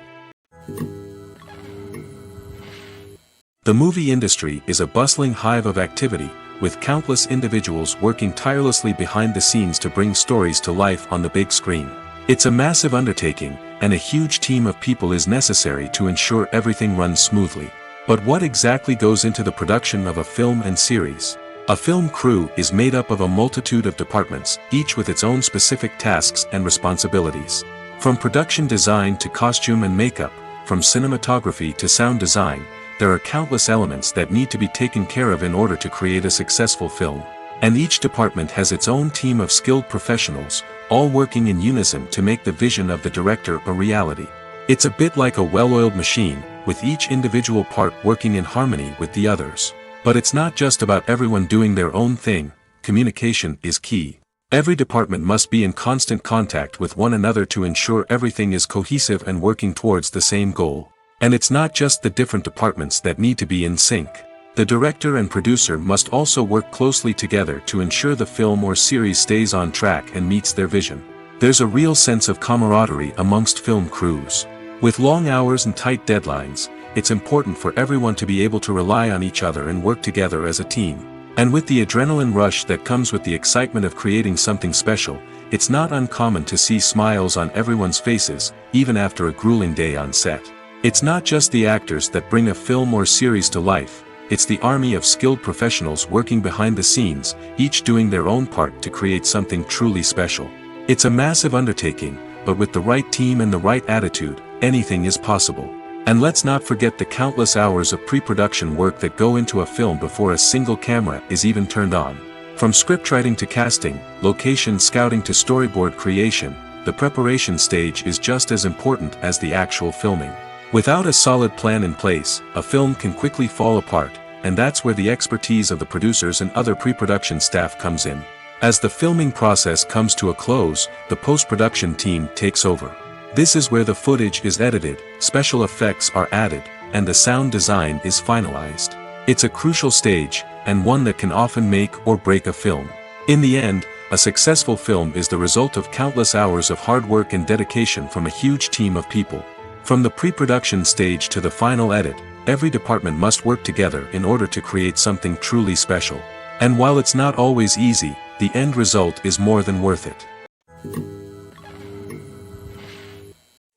Speaker 1: The movie industry is a bustling hive of activity, with countless individuals working tirelessly behind the scenes to bring stories to life on the big screen. It's a massive undertaking, and a huge team of people is necessary to ensure everything runs smoothly. But what exactly goes into the production of a film and series? A film crew is made up of a multitude of departments, each with its own specific tasks and responsibilities. From production design to costume and makeup, from cinematography to sound design, there are countless elements that need to be taken care of in order to create a successful film. And each department has its own team of skilled professionals, all working in unison to make the vision of the director a reality. It's a bit like a well-oiled machine, with each individual part working in harmony with the others. But it's not just about everyone doing their own thing. Communication is key. Every department must be in constant contact with one another to ensure everything is cohesive and working towards the same goal. And it's not just the different departments that need to be in sync. The director and producer must also work closely together to ensure the film or series stays on track and meets their vision. There's a real sense of camaraderie amongst film crews. With long hours and tight deadlines, it's important for everyone to be able to rely on each other and work together as a team. And with the adrenaline rush that comes with the excitement of creating something special, it's not uncommon to see smiles on everyone's faces, even after a grueling day on set. It's not just the actors that bring a film or series to life, it's the army of skilled professionals working behind the scenes, each doing their own part to create something truly special. It's a massive undertaking, but with the right team and the right attitude, anything is possible. And let's not forget the countless hours of pre-production work that go into a film before a single camera is even turned on. From scriptwriting to casting, location scouting to storyboard creation, the preparation stage is just as important as the actual filming. Without a solid plan in place, a film can quickly fall apart, and that's where the expertise of the producers and other pre-production staff comes in. As the filming process comes to a close, the post-production team takes over. This is where the footage is edited, special effects are added, and the sound design is finalized. It's a crucial stage, and one that can often make or break a film. In the end, a successful film is the result of countless hours of hard work and dedication from a huge team of people. From the pre-production stage to the final edit, every department must work together in order to create something truly special. And while it's not always easy, the end result is more than worth it.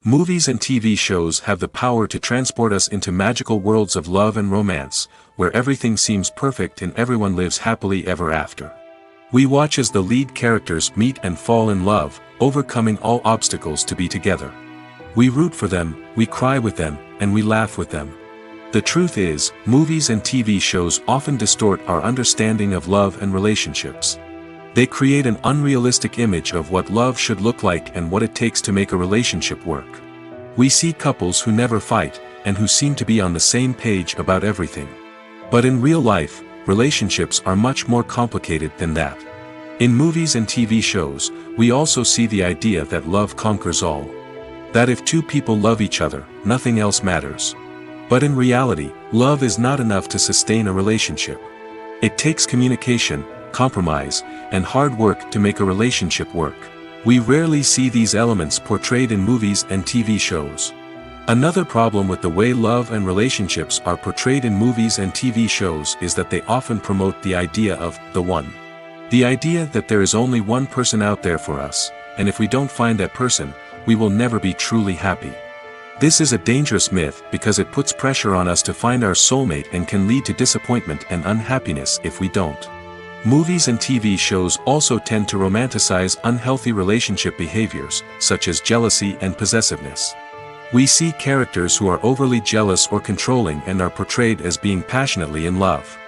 Speaker 1: Movies and TV shows have the power to transport us into magical worlds of love and romance, where everything seems perfect and everyone lives happily ever after. We watch as the lead characters meet and fall in love, overcoming all obstacles to be together. We root for them, we cry with them, and we laugh with them. The truth is, movies and TV shows often distort our understanding of love and relationships. They create an unrealistic image of what love should look like and what it takes to make a relationship work. We see couples who never fight, and who seem to be on the same page about everything. But in real life, relationships are much more complicated than that. In movies and TV shows, we also see the idea that love conquers all. That if two people love each other, nothing else matters. But in reality, love is not enough to sustain a relationship. It takes communication, compromise, and hard work to make a relationship work. We rarely see these elements portrayed in movies and TV shows. Another problem with the way love and relationships are portrayed in movies and TV shows is that they often promote the idea of the one. The idea that there is only one person out there for us, and if we don't find that person, we will never be truly happy. This is a dangerous myth because it puts pressure on us to find our soulmate and can lead to disappointment and unhappiness if we don't. Movies and TV shows also tend to romanticize unhealthy relationship behaviors, such as jealousy and possessiveness. We see characters who are overly jealous or controlling and are portrayed as being passionately in love.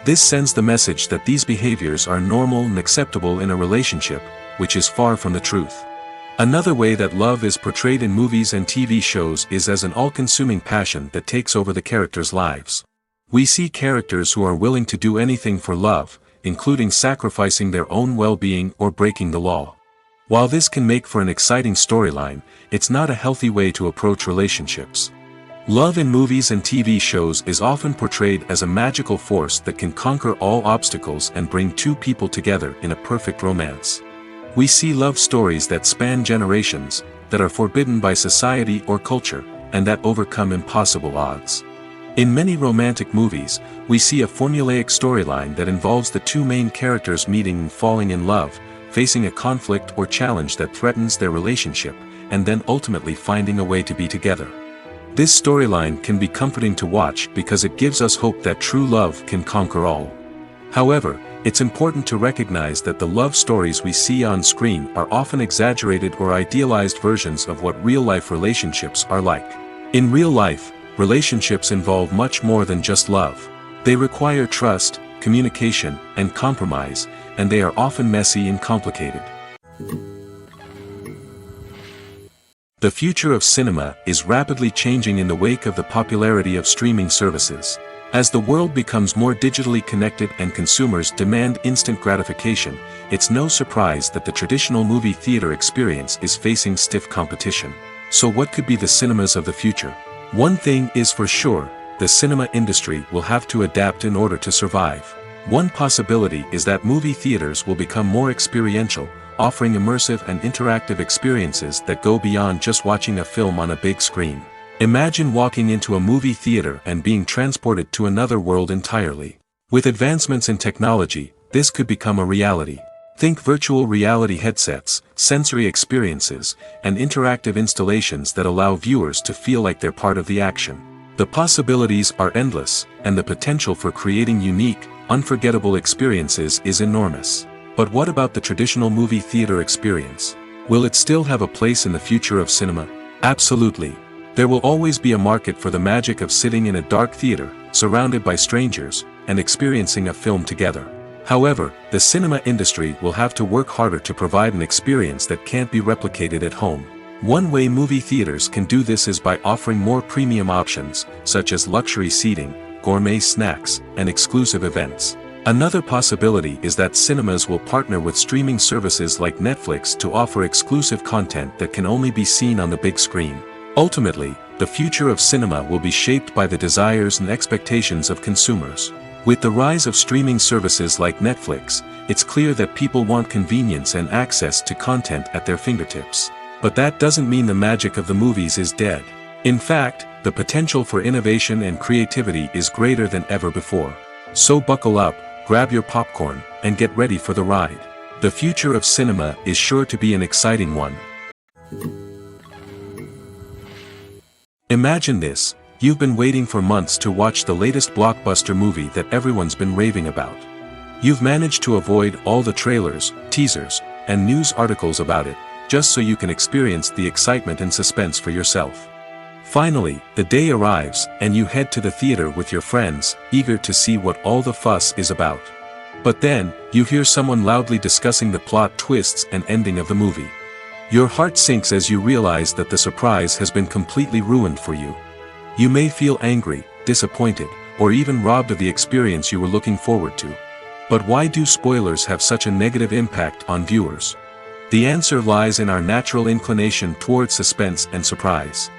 Speaker 1: This sends the message that these behaviors are normal and acceptable in a relationship, which is far from the truth. Another way that love is portrayed in movies and TV shows is as an all-consuming passion that takes over the characters' lives. We see characters who are willing to do anything for love, including sacrificing their own well-being or breaking the law. While this can make for an exciting storyline, it's not a healthy way to approach relationships. Love in movies and TV shows is often portrayed as a magical force that can conquer all obstacles and bring two people together in a perfect romance. We see love stories that span generations, that are forbidden by society or culture, and that overcome impossible odds. In many romantic movies, we see a formulaic storyline that involves the two main characters meeting and falling in love, facing a conflict or challenge that threatens their relationship, and then ultimately finding a way to be together. This storyline can be comforting to watch because it gives us hope that true love can conquer all. However, it's important to recognize that the love stories we see on screen are often exaggerated or idealized versions of what real-life relationships are like. In real life, relationships involve much more than just love. They require trust, communication, and compromise, and they are often messy and complicated. The future of cinema is rapidly changing in the wake of the popularity of streaming services. As the world becomes more digitally connected and consumers demand instant gratification, it's no surprise that the traditional movie theater experience is facing stiff competition. So what could be the cinemas of the future? One thing is for sure, the cinema industry will have to adapt in order to survive. One possibility is that movie theaters will become more experiential, offering immersive and interactive experiences that go beyond just watching a film on a big screen. Imagine walking into a movie theater and being transported to another world entirely. With advancements in technology, this could become a reality. Think virtual reality headsets, sensory experiences, and interactive installations that allow viewers to feel like they're part of the action. The possibilities are endless, and the potential for creating unique, unforgettable experiences is enormous. But what about the traditional movie theater experience? Will it still have a place in the future of cinema? Absolutely. There will always be a market for the magic of sitting in a dark theater, surrounded by strangers, and experiencing a film together. However, the cinema industry will have to work harder to provide an experience that can't be replicated at home. One way movie theaters can do this is by offering more premium options, such as luxury seating, gourmet snacks, and exclusive events. Another possibility is that cinemas will partner with streaming services like Netflix to offer exclusive content that can only be seen on the big screen. Ultimately, the future of cinema will be shaped by the desires and expectations of consumers. With the rise of streaming services like Netflix, it's clear that people want convenience and access to content at their fingertips. But that doesn't mean the magic of the movies is dead. In fact, the potential for innovation and creativity is greater than ever before. So buckle up, grab your popcorn, and get ready for the ride. The future of cinema is sure to be an exciting one. Imagine this, you've been waiting for months to watch the latest blockbuster movie that everyone's been raving about. You've managed to avoid all the trailers, teasers, and news articles about it, just so you can experience the excitement and suspense for yourself. Finally, the day arrives, and you head to the theater with your friends, eager to see what all the fuss is about. But then, you hear someone loudly discussing the plot twists and ending of the movie. Your heart sinks as you realize that the surprise has been completely ruined for you. You may feel angry, disappointed, or even robbed of the experience you were looking forward to. But why do spoilers have such a negative impact on viewers? The answer lies in our natural inclination toward suspense and surprise.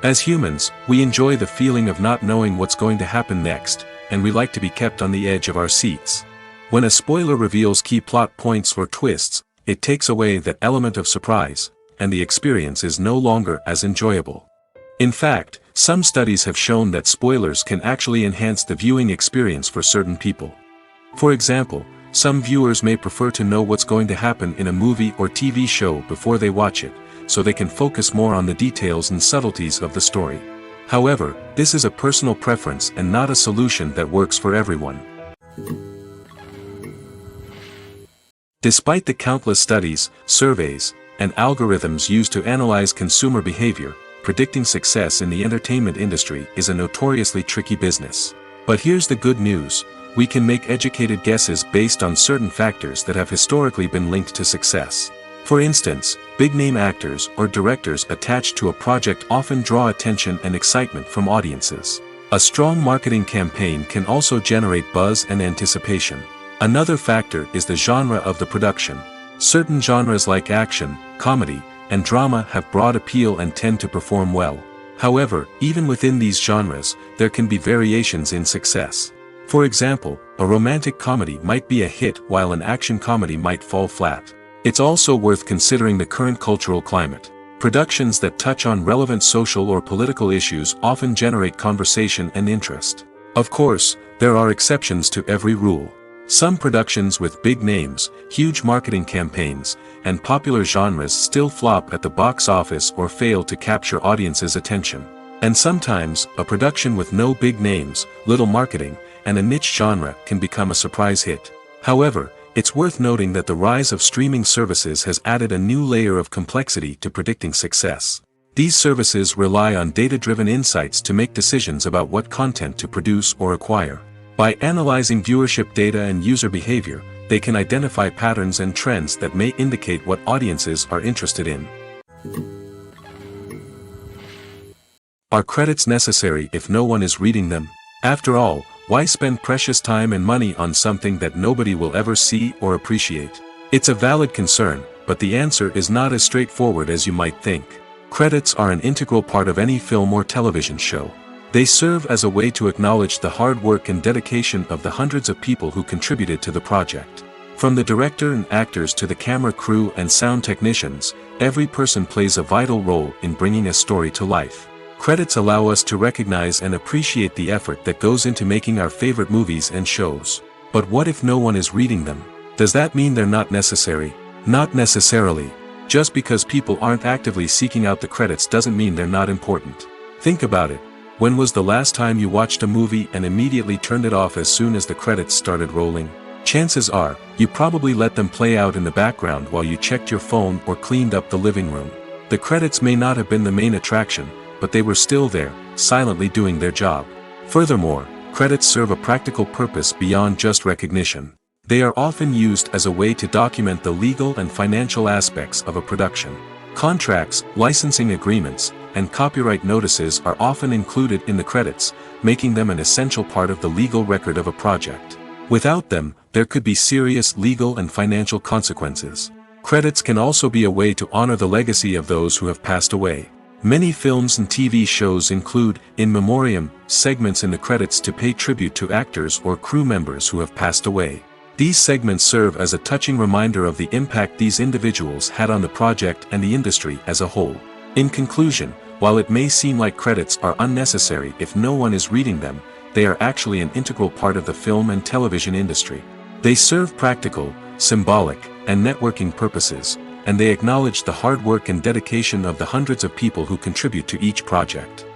Speaker 1: As humans, we enjoy the feeling of not knowing what's going to happen next, and we like to be kept on the edge of our seats. When a spoiler reveals key plot points or twists, it takes away that element of surprise, and the experience is no longer as enjoyable. In fact, some studies have shown that spoilers can actually enhance the viewing experience for certain people. For example, some viewers may prefer to know what's going to happen in a movie or TV show before they watch it, so they can focus more on the details and subtleties of the story. However, this is a personal preference and not a solution that works for everyone. Despite the countless studies, surveys, and algorithms used to analyze consumer behavior, predicting success in the entertainment industry is a notoriously tricky business. But here's the good news, we can make educated guesses based on certain factors that have historically been linked to success. For instance, big-name actors or directors attached to a project often draw attention and excitement from audiences. A strong marketing campaign can also generate buzz and anticipation. Another factor is the genre of the production. Certain genres like action, comedy, and drama have broad appeal and tend to perform well. However, even within these genres, there can be variations in success. For example, a romantic comedy might be a hit while an action comedy might fall flat. It's also worth considering the current cultural climate. Productions that touch on relevant social or political issues often generate conversation and interest. Of course, there are exceptions to every rule. Some productions with big names, huge marketing campaigns, and popular genres still flop at the box office or fail to capture audiences' attention. And sometimes, a production with no big names, little marketing, and a niche genre can become a surprise hit. However, it's worth noting that the rise of streaming services has added a new layer of complexity to predicting success. These services rely on data-driven insights to make decisions about what content to produce or acquire. By analyzing viewership data and user behavior, they can identify patterns and trends that may indicate what audiences are interested in. Are credits necessary if no one is reading them? After all, Why spend precious time and money on something that nobody will ever see or appreciate? It's a valid concern, but the answer is not as straightforward as you might think. Credits are an integral part of any film or television show. They serve as a way to acknowledge the hard work and dedication of the hundreds of people who contributed to the project. From the director and actors to the camera crew and sound technicians, every person plays a vital role in bringing a story to life. Credits allow us to recognize and appreciate the effort that goes into making our favorite movies and shows. But what if no one is reading them? Does that mean they're not necessary? Not necessarily. Just because people aren't actively seeking out the credits doesn't mean they're not important. Think about it. When was the last time you watched a movie and immediately turned it off as soon as the credits started rolling? Chances are, you probably let them play out in the background while you checked your phone or cleaned up the living room. The credits may not have been the main attraction, but they were still there, silently doing their job. Furthermore, credits serve a practical purpose beyond just recognition. They are often used as a way to document the legal and financial aspects of a production. Contracts, licensing agreements, and copyright notices are often included in the credits, making them an essential part of the legal record of a project. Without them, there could be serious legal and financial consequences. Credits can also be a way to honor the legacy of those who have passed away. Many films and TV shows include, in memoriam, segments in the credits to pay tribute to actors or crew members who have passed away. These segments serve as a touching reminder of the impact these individuals had on the project and the industry as a whole. In conclusion, while it may seem like credits are unnecessary if no one is reading them, they are actually an integral part of the film and television industry. They serve practical, symbolic, and networking purposes, and they acknowledge the hard work and dedication of the hundreds of people who contribute to each project.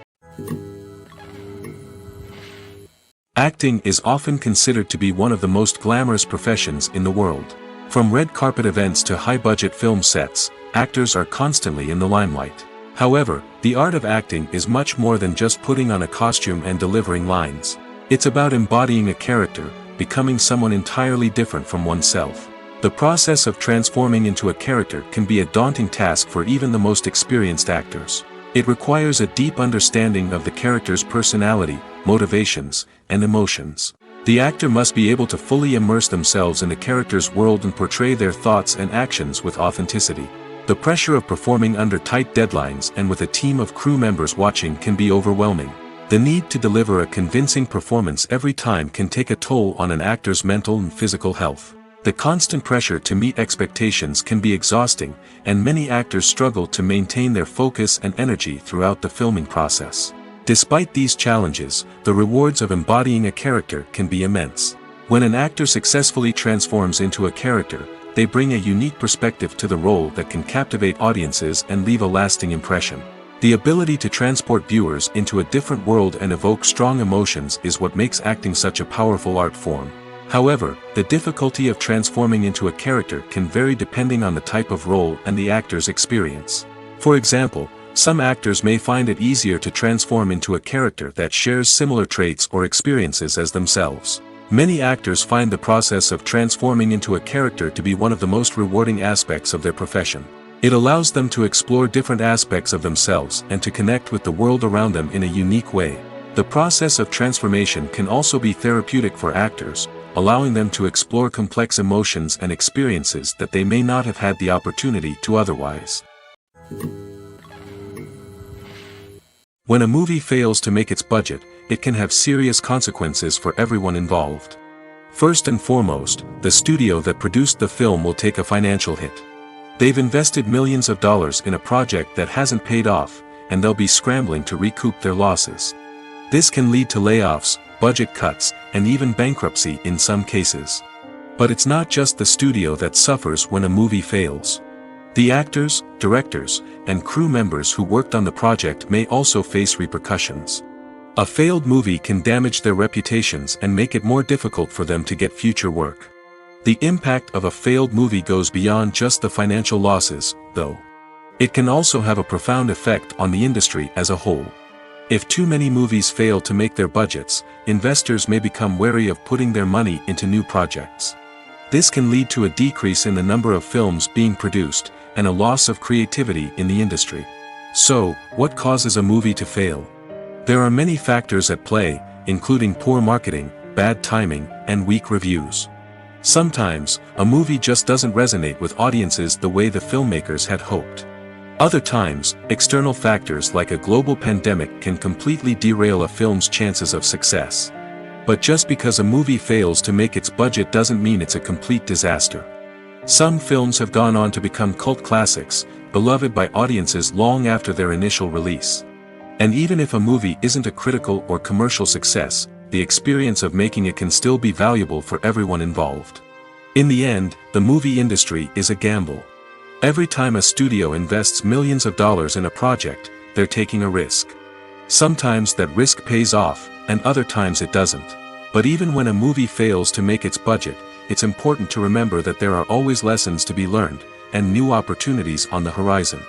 Speaker 1: Acting is often considered to be one of the most glamorous professions in the world. From red carpet events to high-budget film sets, actors are constantly in the limelight. However, the art of acting is much more than just putting on a costume and delivering lines. It's about embodying a character, becoming someone entirely different from oneself. The process of transforming into a character can be a daunting task for even the most experienced actors. It requires a deep understanding of the character's personality, motivations, and emotions. The actor must be able to fully immerse themselves in the character's world and portray their thoughts and actions with authenticity. The pressure of performing under tight deadlines and with a team of crew members watching can be overwhelming. The need to deliver a convincing performance every time can take a toll on an actor's mental and physical health. The constant pressure to meet expectations can be exhausting, and many actors struggle to maintain their focus and energy throughout the filming process. Despite these challenges, the rewards of embodying a character can be immense. When an actor successfully transforms into a character, they bring a unique perspective to the role that can captivate audiences and leave a lasting impression. The ability to transport viewers into a different world and evoke strong emotions is what makes acting such a powerful art form. However, the difficulty of transforming into a character can vary depending on the type of role and the actor's experience. For example, some actors may find it easier to transform into a character that shares similar traits or experiences as themselves. Many actors find the process of transforming into a character to be one of the most rewarding aspects of their profession. It allows them to explore different aspects of themselves and to connect with the world around them in a unique way. The process of transformation can also be therapeutic for actors, allowing them to explore complex emotions and experiences that they may not have had the opportunity to otherwise. When a movie fails to make its budget, it can have serious consequences for everyone involved. First and foremost, the studio that produced the film will take a financial hit. They've invested millions of dollars in a project that hasn't paid off, and they'll be scrambling to recoup their losses. This can lead to layoffs, budget cuts, and even bankruptcy in some cases. But it's not just the studio that suffers when a movie fails. The actors, directors, and crew members who worked on the project may also face repercussions. A failed movie can damage their reputations and make it more difficult for them to get future work. The impact of a failed movie goes beyond just the financial losses, though. It can also have a profound effect on the industry as a whole. If too many movies fail to make their budgets, investors may become wary of putting their money into new projects. This can lead to a decrease in the number of films being produced, and a loss of creativity in the industry. So, what causes a movie to fail? There are many factors at play, including poor marketing, bad timing, and weak reviews. Sometimes, a movie just doesn't resonate with audiences the way the filmmakers had hoped. Other times, external factors like a global pandemic can completely derail a film's chances of success. But just because a movie fails to make its budget doesn't mean it's a complete disaster. Some films have gone on to become cult classics, beloved by audiences long after their initial release. And even if a movie isn't a critical or commercial success, the experience of making it can still be valuable for everyone involved. In the end, the movie industry is a gamble. Every time a studio invests millions of dollars in a project, they're taking a risk. Sometimes that risk pays off, and other times it doesn't. But even when a movie fails to make its budget, it's important to remember that there are always lessons to be learned, and new opportunities on the horizon.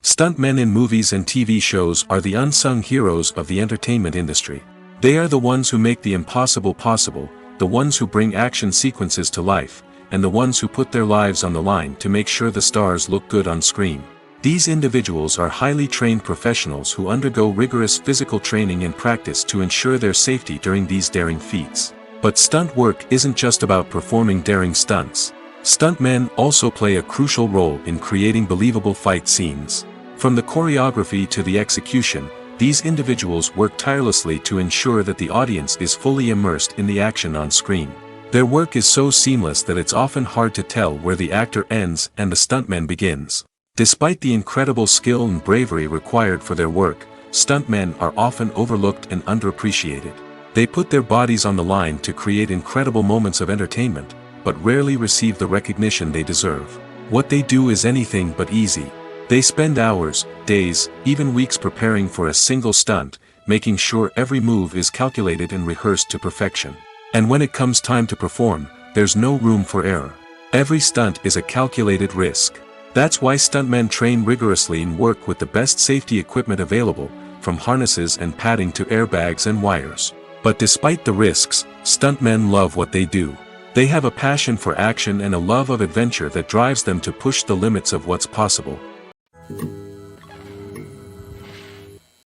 Speaker 1: Stuntmen in movies and TV shows are the unsung heroes of the entertainment industry. They are the ones who make the impossible possible, the ones who bring action sequences to life, and the ones who put their lives on the line to make sure the stars look good on screen. These individuals are highly trained professionals who undergo rigorous physical training and practice to ensure their safety during these daring feats. But stunt work isn't just about performing daring stunts. Stuntmen also play a crucial role in creating believable fight scenes. From the choreography to the execution, these individuals work tirelessly to ensure that the audience is fully immersed in the action on screen. Their work is so seamless that it's often hard to tell where the actor ends and the stuntman begins. Despite the incredible skill and bravery required for their work, stuntmen are often overlooked and underappreciated. They put their bodies on the line to create incredible moments of entertainment, but rarely receive the recognition they deserve. What they do is anything but easy. They spend hours, days, even weeks preparing for a single stunt, making sure every move is calculated and rehearsed to perfection. And when it comes time to perform, there's no room for error. Every stunt is a calculated risk. That's why stuntmen train rigorously and work with the best safety equipment available, from harnesses and padding to airbags and wires. But despite the risks, stuntmen love what they do. They have a passion for action and a love of adventure that drives them to push the limits of what's possible.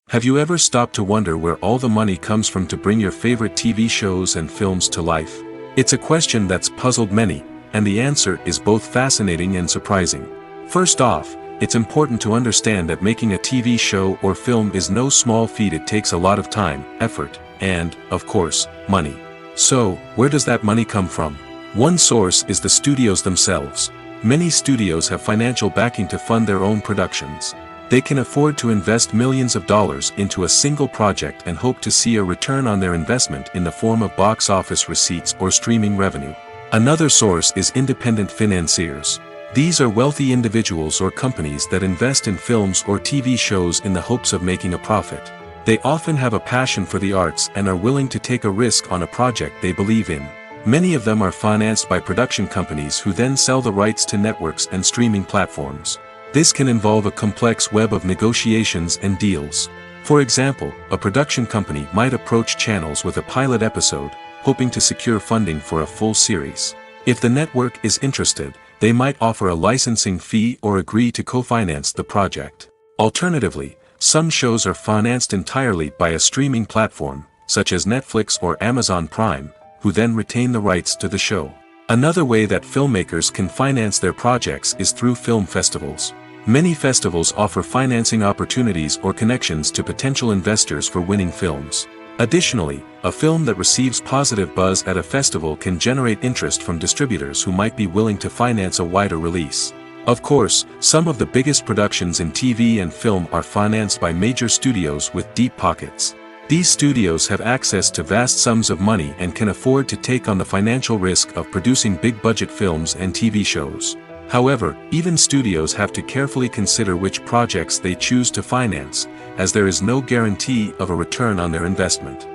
Speaker 1: Have you ever stopped to wonder where all the money comes from to bring your favorite TV shows and films to life? It's a question that's puzzled many, and the answer is both fascinating and surprising. First off, it's important to understand that making a TV show or film is no small feat. It takes a lot of time, effort, and, of course, money. So, where does that money come from? One source is the studios themselves. Many studios have financial backing to fund their own productions. They can afford to invest millions of dollars into a single project and hope to see a return on their investment in the form of box office receipts or streaming revenue. Another source is independent financiers. These are wealthy individuals or companies that invest in films or TV shows in the hopes of making a profit. They often have a passion for the arts and are willing to take a risk on a project they believe in. Many of them are financed by production companies who then sell the rights to networks and streaming platforms. This can involve a complex web of negotiations and deals. For example, a production company might approach channels with a pilot episode, hoping to secure funding for a full series. If the network is interested, they might offer a licensing fee or agree to co-finance the project. Alternatively, some shows are financed entirely by a streaming platform, such as Netflix or Amazon Prime, who then retain the rights to the show. Another way that filmmakers can finance their projects is through film festivals. Many festivals offer financing opportunities or connections to potential investors for winning films. Additionally, a film that receives positive buzz at a festival can generate interest from distributors who might be willing to finance a wider release. Of course, some of the biggest productions in TV and film are financed by major studios with deep pockets. These studios have access to vast sums of money and can afford to take on the financial risk of producing big-budget films and TV shows. However, even studios have to carefully consider which projects they choose to finance, as there is no guarantee of a return on their investment.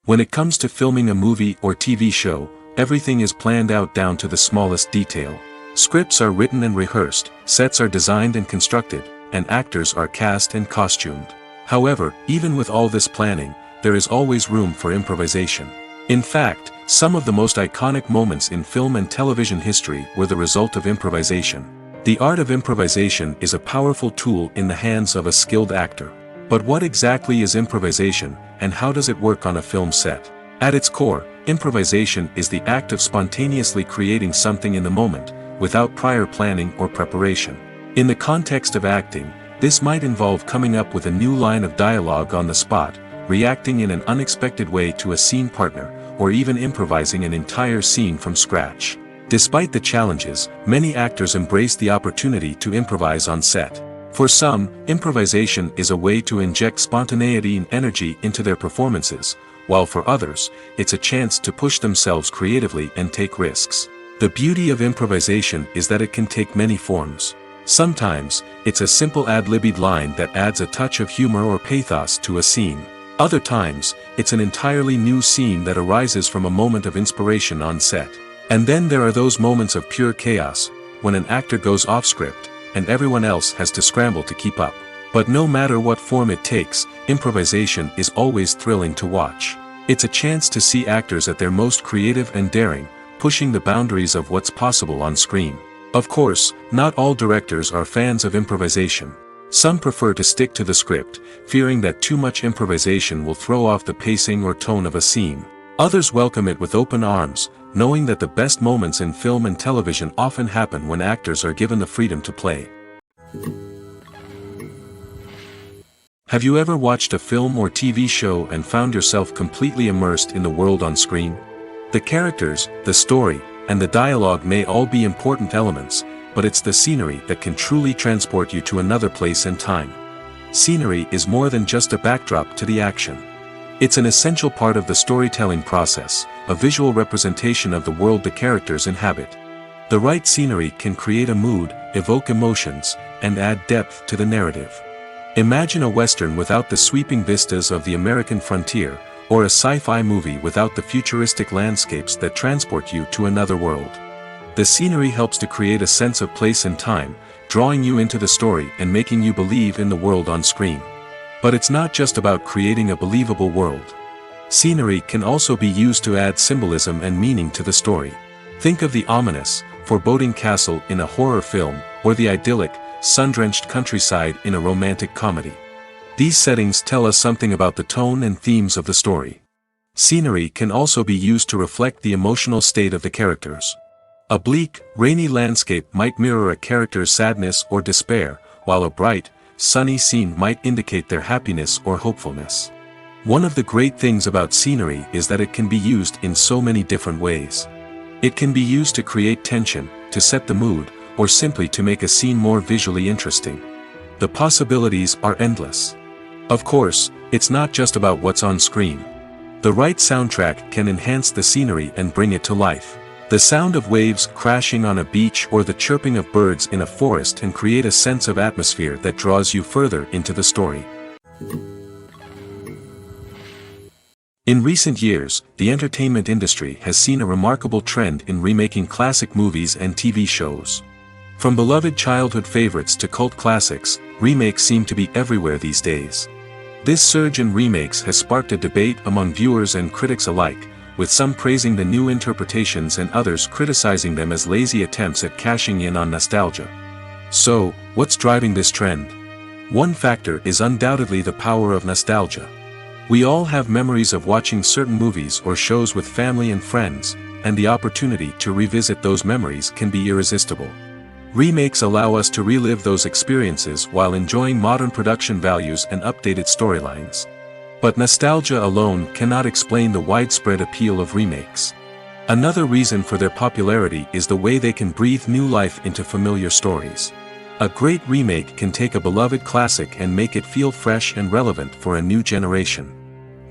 Speaker 1: When it comes to filming a movie or TV show, everything is planned out down to the smallest detail. Scripts are written and rehearsed, sets are designed and constructed, and actors are cast and costumed. However, even with all this planning, there is always room for improvisation. In fact, some of the most iconic moments in film and television history were the result of improvisation. The art of improvisation is a powerful tool in the hands of a skilled actor. But what exactly is improvisation, and how does it work on a film set? At its core, improvisation is the act of spontaneously creating something in the moment, without prior planning or preparation. In the context of acting, this might involve coming up with a new line of dialogue on the spot, reacting in an unexpected way to a scene partner, or even improvising an entire scene from scratch. Despite the challenges, many actors embrace the opportunity to improvise on set. For some, improvisation is a way to inject spontaneity and energy into their performances, while for others, it's a chance to push themselves creatively and take risks. The beauty of improvisation is that it can take many forms. Sometimes, it's a simple ad-libbed line that adds a touch of humor or pathos to a scene. Other times, it's an entirely new scene that arises from a moment of inspiration on set. And then there are those moments of pure chaos, when an actor goes off script, and everyone else has to scramble to keep up. But no matter what form it takes, improvisation is always thrilling to watch. It's a chance to see actors at their most creative and daring, pushing the boundaries of what's possible on screen. Of course, not all directors are fans of improvisation. Some prefer to stick to the script, fearing that too much improvisation will throw off the pacing or tone of a scene. Others welcome it with open arms, knowing that the best moments in film and television often happen when actors are given the freedom to play. Have you ever watched a film or TV show and found yourself completely immersed in the world on screen? The characters, the story, and the dialogue may all be important elements, but it's the scenery that can truly transport you to another place and time. Scenery is more than just a backdrop to the action. It's an essential part of the storytelling process, a visual representation of the world the characters inhabit. The right scenery can create a mood, evoke emotions, and add depth to the narrative. Imagine a Western without the sweeping vistas of the American frontier, or a sci-fi movie without the futuristic landscapes that transport you to another world. The scenery helps to create a sense of place and time, drawing you into the story and making you believe in the world on screen. But it's not just about creating a believable world. Scenery can also be used to add symbolism and meaning to the story. Think of the ominous, foreboding castle in a horror film, or the idyllic, sun-drenched countryside in a romantic comedy. These settings tell us something about the tone and themes of the story. Scenery can also be used to reflect the emotional state of the characters. A bleak, rainy landscape might mirror a character's sadness or despair, while a bright, sunny scene might indicate their happiness or hopefulness. One of the great things about scenery is that it can be used in so many different ways. It can be used to create tension, to set the mood, or simply to make a scene more visually interesting. The possibilities are endless. Of course, it's not just about what's on screen. The right soundtrack can enhance the scenery and bring it to life. The sound of waves crashing on a beach or the chirping of birds in a forest can create a sense of atmosphere that draws you further into the story. In recent years, the entertainment industry has seen a remarkable trend in remaking classic movies and TV shows. From beloved childhood favorites to cult classics, remakes seem to be everywhere these days. This surge in remakes has sparked a debate among viewers and critics alike, with some praising the new interpretations and others criticizing them as lazy attempts at cashing in on nostalgia. So, what's driving this trend? One factor is undoubtedly the power of nostalgia. We all have memories of watching certain movies or shows with family and friends, and the opportunity to revisit those memories can be irresistible. Remakes allow us to relive those experiences while enjoying modern production values and updated storylines. But nostalgia alone cannot explain the widespread appeal of remakes. Another reason for their popularity is the way they can breathe new life into familiar stories. A great remake can take a beloved classic and make it feel fresh and relevant for a new generation.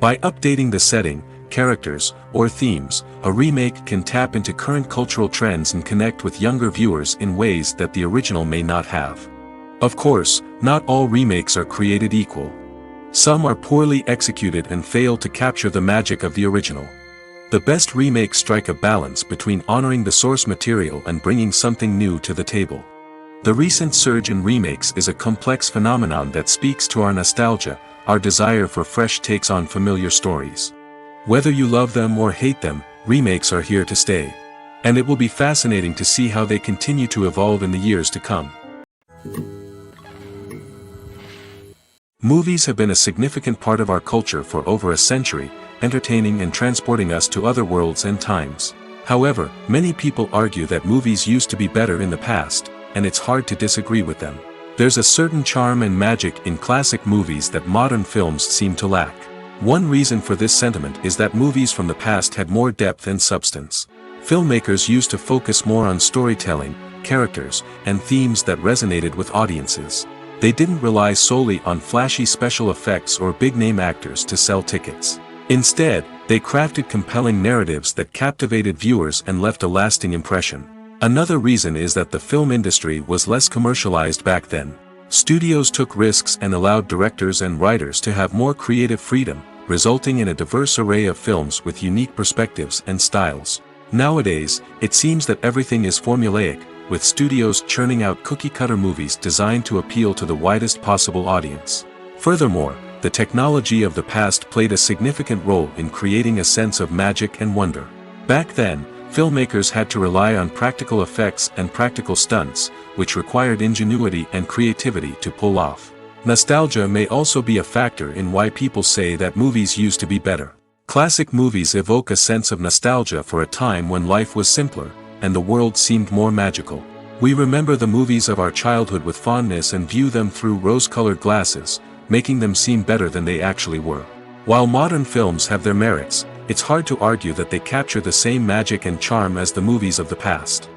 Speaker 1: By updating the setting, characters, or themes, a remake can tap into current cultural trends and connect with younger viewers in ways that the original may not have. Of course, not all remakes are created equal. Some are poorly executed and fail to capture the magic of the original. The best remakes strike a balance between honoring the source material and bringing something new to the table. The recent surge in remakes is a complex phenomenon that speaks to our nostalgia, our desire for fresh takes on familiar stories. Whether you love them or hate them, remakes are here to stay. And it will be fascinating to see how they continue to evolve in the years to come. Movies have been a significant part of our culture for over a century, entertaining and transporting us to other worlds and times. However, many people argue that movies used to be better in the past, and it's hard to disagree with them. There's a certain charm and magic in classic movies that modern films seem to lack. One reason for this sentiment is that movies from the past had more depth and substance. Filmmakers used to focus more on storytelling, characters, and themes that resonated with audiences. They didn't rely solely on flashy special effects or big-name actors to sell tickets. Instead, they crafted compelling narratives that captivated viewers and left a lasting impression. Another reason is that the film industry was less commercialized back then. Studios took risks and allowed directors and writers to have more creative freedom, resulting in a diverse array of films with unique perspectives and styles. Nowadays, it seems that everything is formulaic, with studios churning out cookie-cutter movies designed to appeal to the widest possible audience. Furthermore, the technology of the past played a significant role in creating a sense of magic and wonder. Back then, filmmakers had to rely on practical effects and practical stunts, which required ingenuity and creativity to pull off. Nostalgia may also be a factor in why people say that movies used to be better. Classic movies evoke a sense of nostalgia for a time when life was simpler, and the world seemed more magical. We remember the movies of our childhood with fondness and view them through rose-colored glasses, making them seem better than they actually were. While modern films have their merits, it's hard to argue that they capture the same magic and charm as the movies of the past.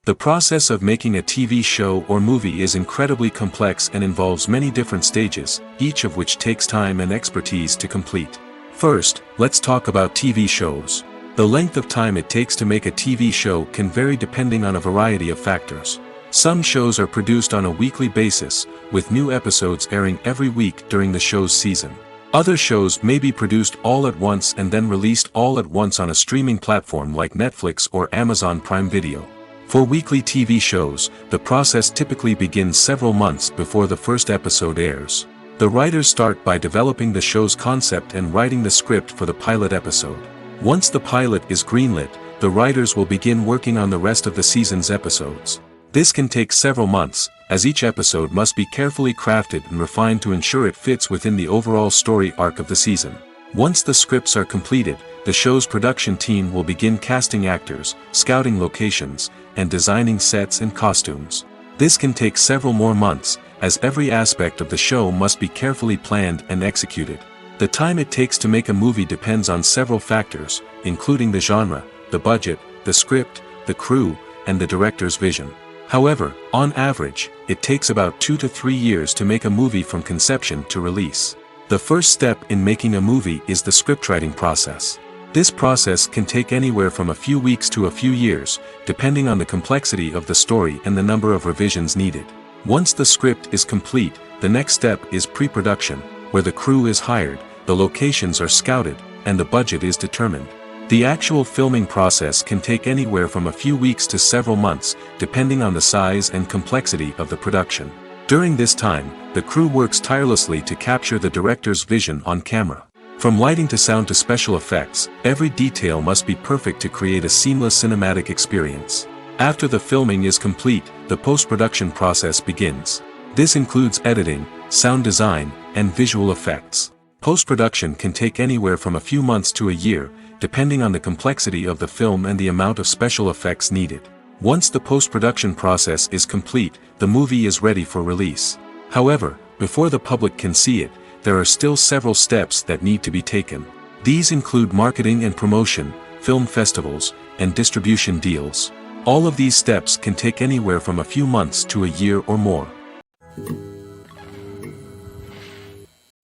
Speaker 1: The process of making a TV show or movie is incredibly complex and involves many different stages, each of which takes time and expertise to complete. First, let's talk about TV shows. The length of time it takes to make a TV show can vary depending on a variety of factors. Some shows are produced on a weekly basis, with new episodes airing every week during the show's season. Other shows may be produced all at once and then released all at once on a streaming platform like Netflix or Amazon Prime Video. For weekly TV shows, the process typically begins several months before the first episode airs. The writers start by developing the show's concept and writing the script for the pilot episode. Once the pilot is greenlit, the writers will begin working on the rest of the season's episodes. This can take several months, as each episode must be carefully crafted and refined to ensure it fits within the overall story arc of the season. Once the scripts are completed, the show's production team will begin casting actors, scouting locations, and designing sets and costumes. This can take several more months, as every aspect of the show must be carefully planned and executed. The time it takes to make a movie depends on several factors, including the genre, the budget, the script, the crew, and the director's vision. However, on average, it takes about 2 to 3 years to make a movie from conception to release. The first step in making a movie is the scriptwriting process. This process can take anywhere from a few weeks to a few years, depending on the complexity of the story and the number of revisions needed. Once the script is complete, the next step is pre-production, where the crew is hired, the locations are scouted, and the budget is determined. The actual filming process can take anywhere from a few weeks to several months, depending on the size and complexity of the production. During this time, the crew works tirelessly to capture the director's vision on camera. From lighting to sound to special effects, every detail must be perfect to create a seamless cinematic experience. After the filming is complete, the post-production process begins. This includes editing, sound design, and visual effects. Post-production can take anywhere from a few months to a year, depending on the complexity of the film and the amount of special effects needed. Once the post-production process is complete, the movie is ready for release. However, before the public can see it, there are still several steps that need to be taken. These include marketing and promotion, film festivals, and distribution deals. All of these steps can take anywhere from a few months to a year or more.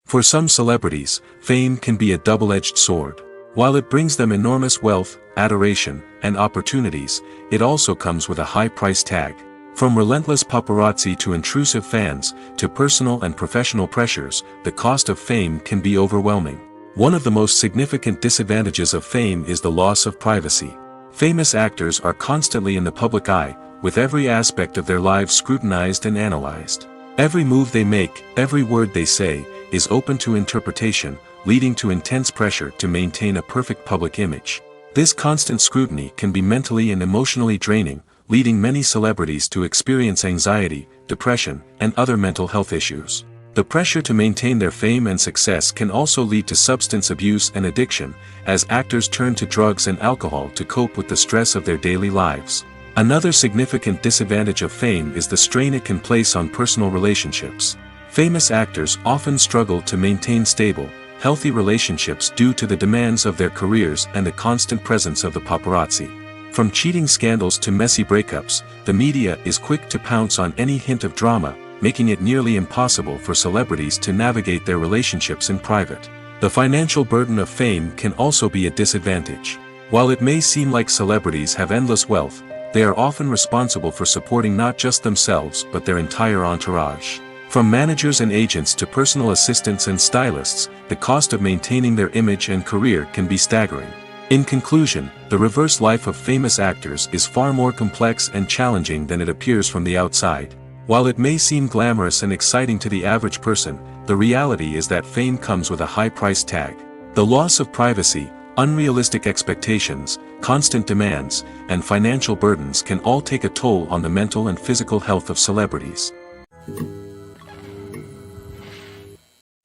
Speaker 1: For some celebrities, fame can be a double-edged sword. While it brings them enormous wealth, adoration, and opportunities, it also comes with a high price tag. From relentless paparazzi to intrusive fans, to personal and professional pressures, the cost of fame can be overwhelming. One of the most significant disadvantages of fame is the loss of privacy. Famous actors are constantly in the public eye, with every aspect of their lives scrutinized and analyzed. Every move they make, every word they say, is open to interpretation, leading to intense pressure to maintain a perfect public image. This constant scrutiny can be mentally and emotionally draining, leading many celebrities to experience anxiety, depression, and other mental health issues. The pressure to maintain their fame and success can also lead to substance abuse and addiction, as actors turn to drugs and alcohol to cope with the stress of their daily lives. Another significant disadvantage of fame is the strain it can place on personal relationships. Famous actors often struggle to maintain stable, healthy relationships due to the demands of their careers and the constant presence of the paparazzi. From cheating scandals to messy breakups, the media is quick to pounce on any hint of drama, making it nearly impossible for celebrities to navigate their relationships in private. The financial burden of fame can also be a disadvantage. While it may seem like celebrities have endless wealth, they are often responsible for supporting not just themselves but their entire entourage. From managers and agents to personal assistants and stylists, the cost of maintaining their image and career can be staggering. In conclusion, the reverse life of famous actors is far more complex and challenging than it appears from the outside. While it may seem glamorous and exciting to the average person, the reality is that fame comes with a high price tag. The loss of privacy, unrealistic expectations, constant demands, and financial burdens can all take a toll on the mental and physical health of celebrities.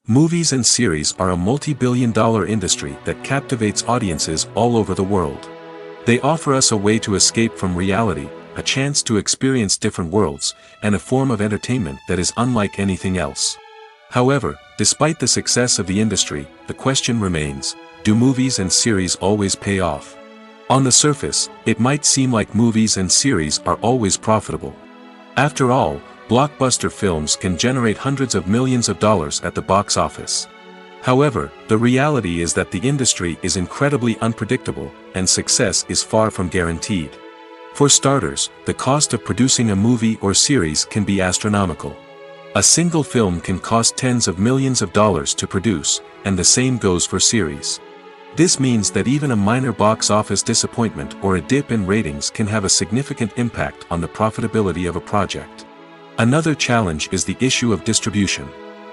Speaker 1: Movies and series are a multi-billion-dollar industry that captivates audiences all over the world. They offer us a way to escape from reality, a chance to experience different worlds, and a form of entertainment that is unlike anything else. However, despite the success of the industry, the question remains, do movies and series always pay off? On the surface, it might seem like movies and series are always profitable. After all, blockbuster films can generate hundreds of millions of dollars at the box office. However, the reality is that the industry is incredibly unpredictable, and success is far from guaranteed. For starters, the cost of producing a movie or series can be astronomical. A single film can cost tens of millions of dollars to produce, and the same goes for series. This means that even a minor box office disappointment or a dip in ratings can have a significant impact on the profitability of a project. Another challenge is the issue of distribution.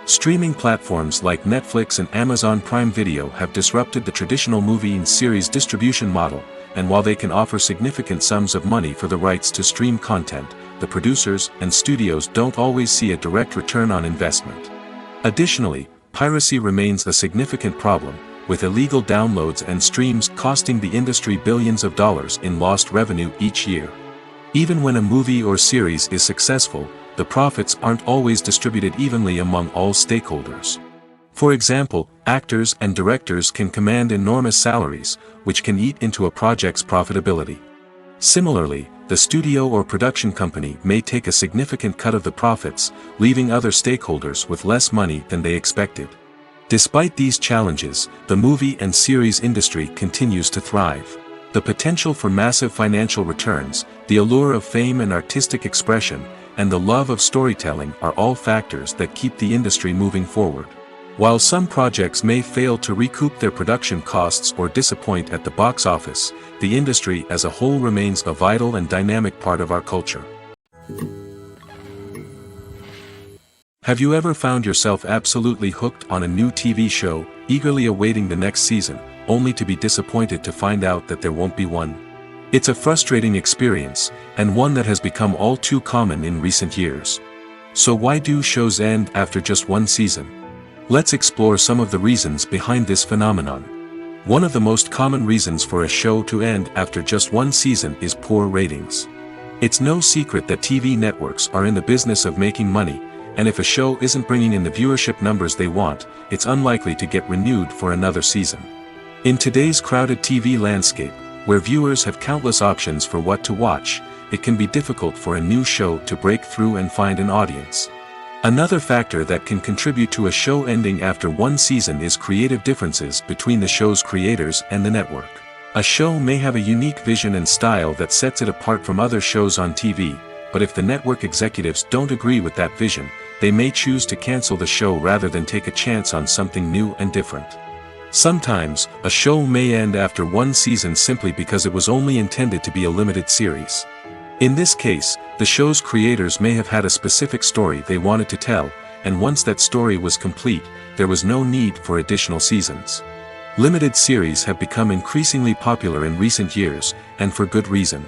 Speaker 1: Streaming platforms like Netflix and Amazon Prime Video have disrupted the traditional movie and series distribution model, and while they can offer significant sums of money for the rights to stream content, the producers and studios don't always see a direct return on investment. Additionally, piracy remains a significant problem, with illegal downloads and streams costing the industry billions of dollars in lost revenue each year. Even when a movie or series is successful, the profits aren't always distributed evenly among all stakeholders. For example, actors and directors can command enormous salaries, which can eat into a project's profitability. Similarly, the studio or production company may take a significant cut of the profits, leaving other stakeholders with less money than they expected. Despite these challenges, the movie and series industry continues to thrive. The potential for massive financial returns, the allure of fame and artistic expression, and the love of storytelling are all factors that keep the industry moving forward. While some projects may fail to recoup their production costs or disappoint at the box office, the industry as a whole remains a vital and dynamic part of our culture. Have you ever found yourself absolutely hooked on a new TV show, eagerly awaiting the next season, only to be disappointed to find out that there won't be one? It's a frustrating experience, and one that has become all too common in recent years. So why do shows end after just one season? Let's explore some of the reasons behind this phenomenon. One of the most common reasons for a show to end after just one season is poor ratings. It's no secret that TV networks are in the business of making money, and if a show isn't bringing in the viewership numbers they want, it's unlikely to get renewed for another season. In today's crowded TV landscape, where viewers have countless options for what to watch, it can be difficult for a new show to break through and find an audience. Another factor that can contribute to a show ending after one season is creative differences between the show's creators and the network. A show may have a unique vision and style that sets it apart from other shows on TV, but if the network executives don't agree with that vision, they may choose to cancel the show rather than take a chance on something new and different. Sometimes, a show may end after one season simply because it was only intended to be a limited series. In this case, the show's creators may have had a specific story they wanted to tell, and once that story was complete, there was no need for additional seasons. Limited series have become increasingly popular in recent years, and for good reason.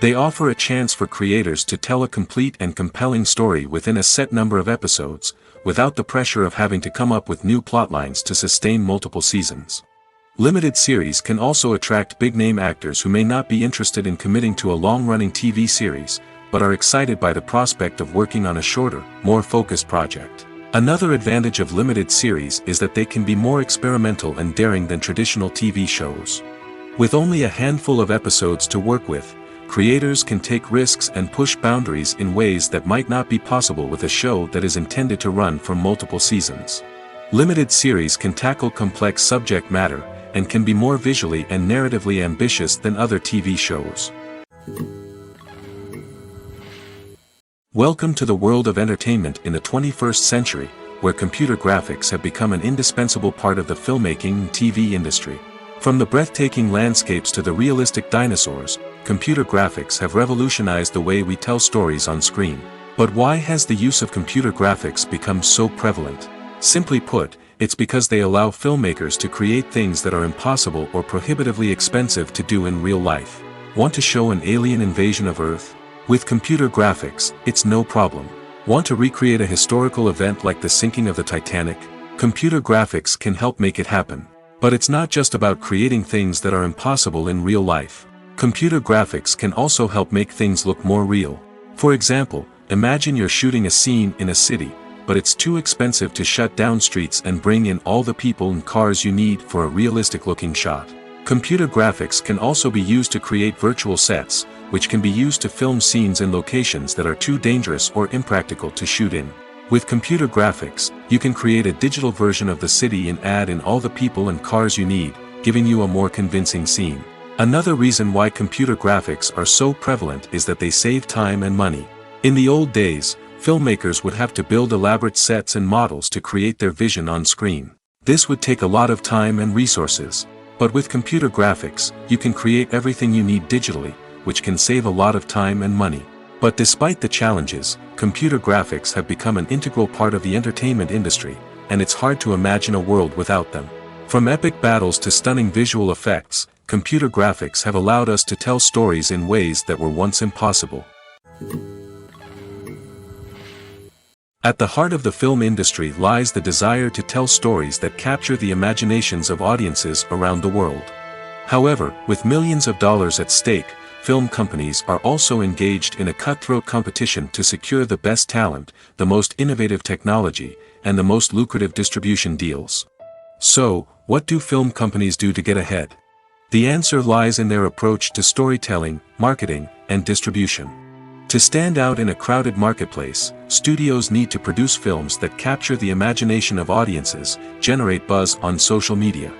Speaker 1: They offer a chance for creators to tell a complete and compelling story within a set number of episodes, without the pressure of having to come up with new plotlines to sustain multiple seasons. Limited series can also attract big-name actors who may not be interested in committing to a long-running TV series, but are excited by the prospect of working on a shorter, more focused project. Another advantage of limited series is that they can be more experimental and daring than traditional TV shows. With only a handful of episodes to work with, creators can take risks and push boundaries in ways that might not be possible with a show that is intended to run for multiple seasons. Limited series can tackle complex subject matter, and can be more visually and narratively ambitious than other TV shows. Welcome to the world of entertainment in the 21st century, where computer graphics have become an indispensable part of the filmmaking and TV industry. From the breathtaking landscapes to the realistic dinosaurs, computer graphics have revolutionized the way we tell stories on screen. But why has the use of computer graphics become so prevalent? Simply put, it's because they allow filmmakers to create things that are impossible or prohibitively expensive to do in real life. Want to show an alien invasion of Earth? With computer graphics, it's no problem. Want to recreate a historical event like the sinking of the Titanic? Computer graphics can help make it happen. But it's not just about creating things that are impossible in real life. Computer graphics can also help make things look more real. For example, imagine you're shooting a scene in a city, but it's too expensive to shut down streets and bring in all the people and cars you need for a realistic-looking shot. Computer graphics can also be used to create virtual sets, which can be used to film scenes in locations that are too dangerous or impractical to shoot in. With computer graphics, you can create a digital version of the city and add in all the people and cars you need, giving you a more convincing scene. Another reason why computer graphics are so prevalent is that they save time and money. In the old days, filmmakers would have to build elaborate sets and models to create their vision on screen. This would take a lot of time and resources. But with computer graphics, you can create everything you need digitally, which can save a lot of time and money. But despite the challenges, computer graphics have become an integral part of the entertainment industry, and it's hard to imagine a world without them. From epic battles to stunning visual effects, computer graphics have allowed us to tell stories in ways that were once impossible. At the heart of the film industry lies the desire to tell stories that capture the imaginations of audiences around the world. However, with millions of dollars at stake, film companies are also engaged in a cutthroat competition to secure the best talent, the most innovative technology, and the most lucrative distribution deals. So, what do film companies do to get ahead? The answer lies in their approach to storytelling, marketing, and distribution. To stand out in a crowded marketplace, studios need to produce films that capture the imagination of audiences, generate buzz on social media.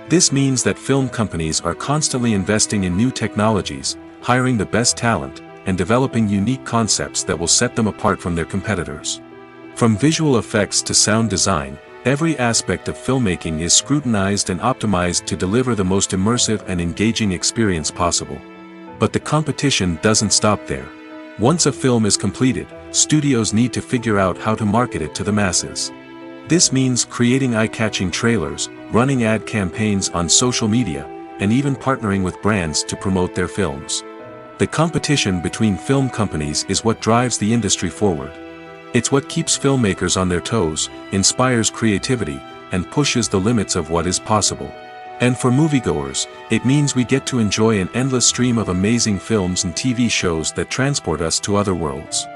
Speaker 1: This means that film companies are constantly investing in new technologies, hiring the best talent, and developing unique concepts that will set them apart from their competitors. From visual effects to sound design, every aspect of filmmaking is scrutinized and optimized to deliver the most immersive and engaging experience possible. But the competition doesn't stop there. Once a film is completed, studios need to figure out how to market it to the masses. This means creating eye-catching trailers, running ad campaigns on social media, and even partnering with brands to promote their films. The competition between film companies is what drives the industry forward. It's what keeps filmmakers on their toes, inspires creativity, and pushes the limits of what is possible. And for moviegoers, it means we get to enjoy an endless stream of amazing films and TV shows that transport us to other worlds.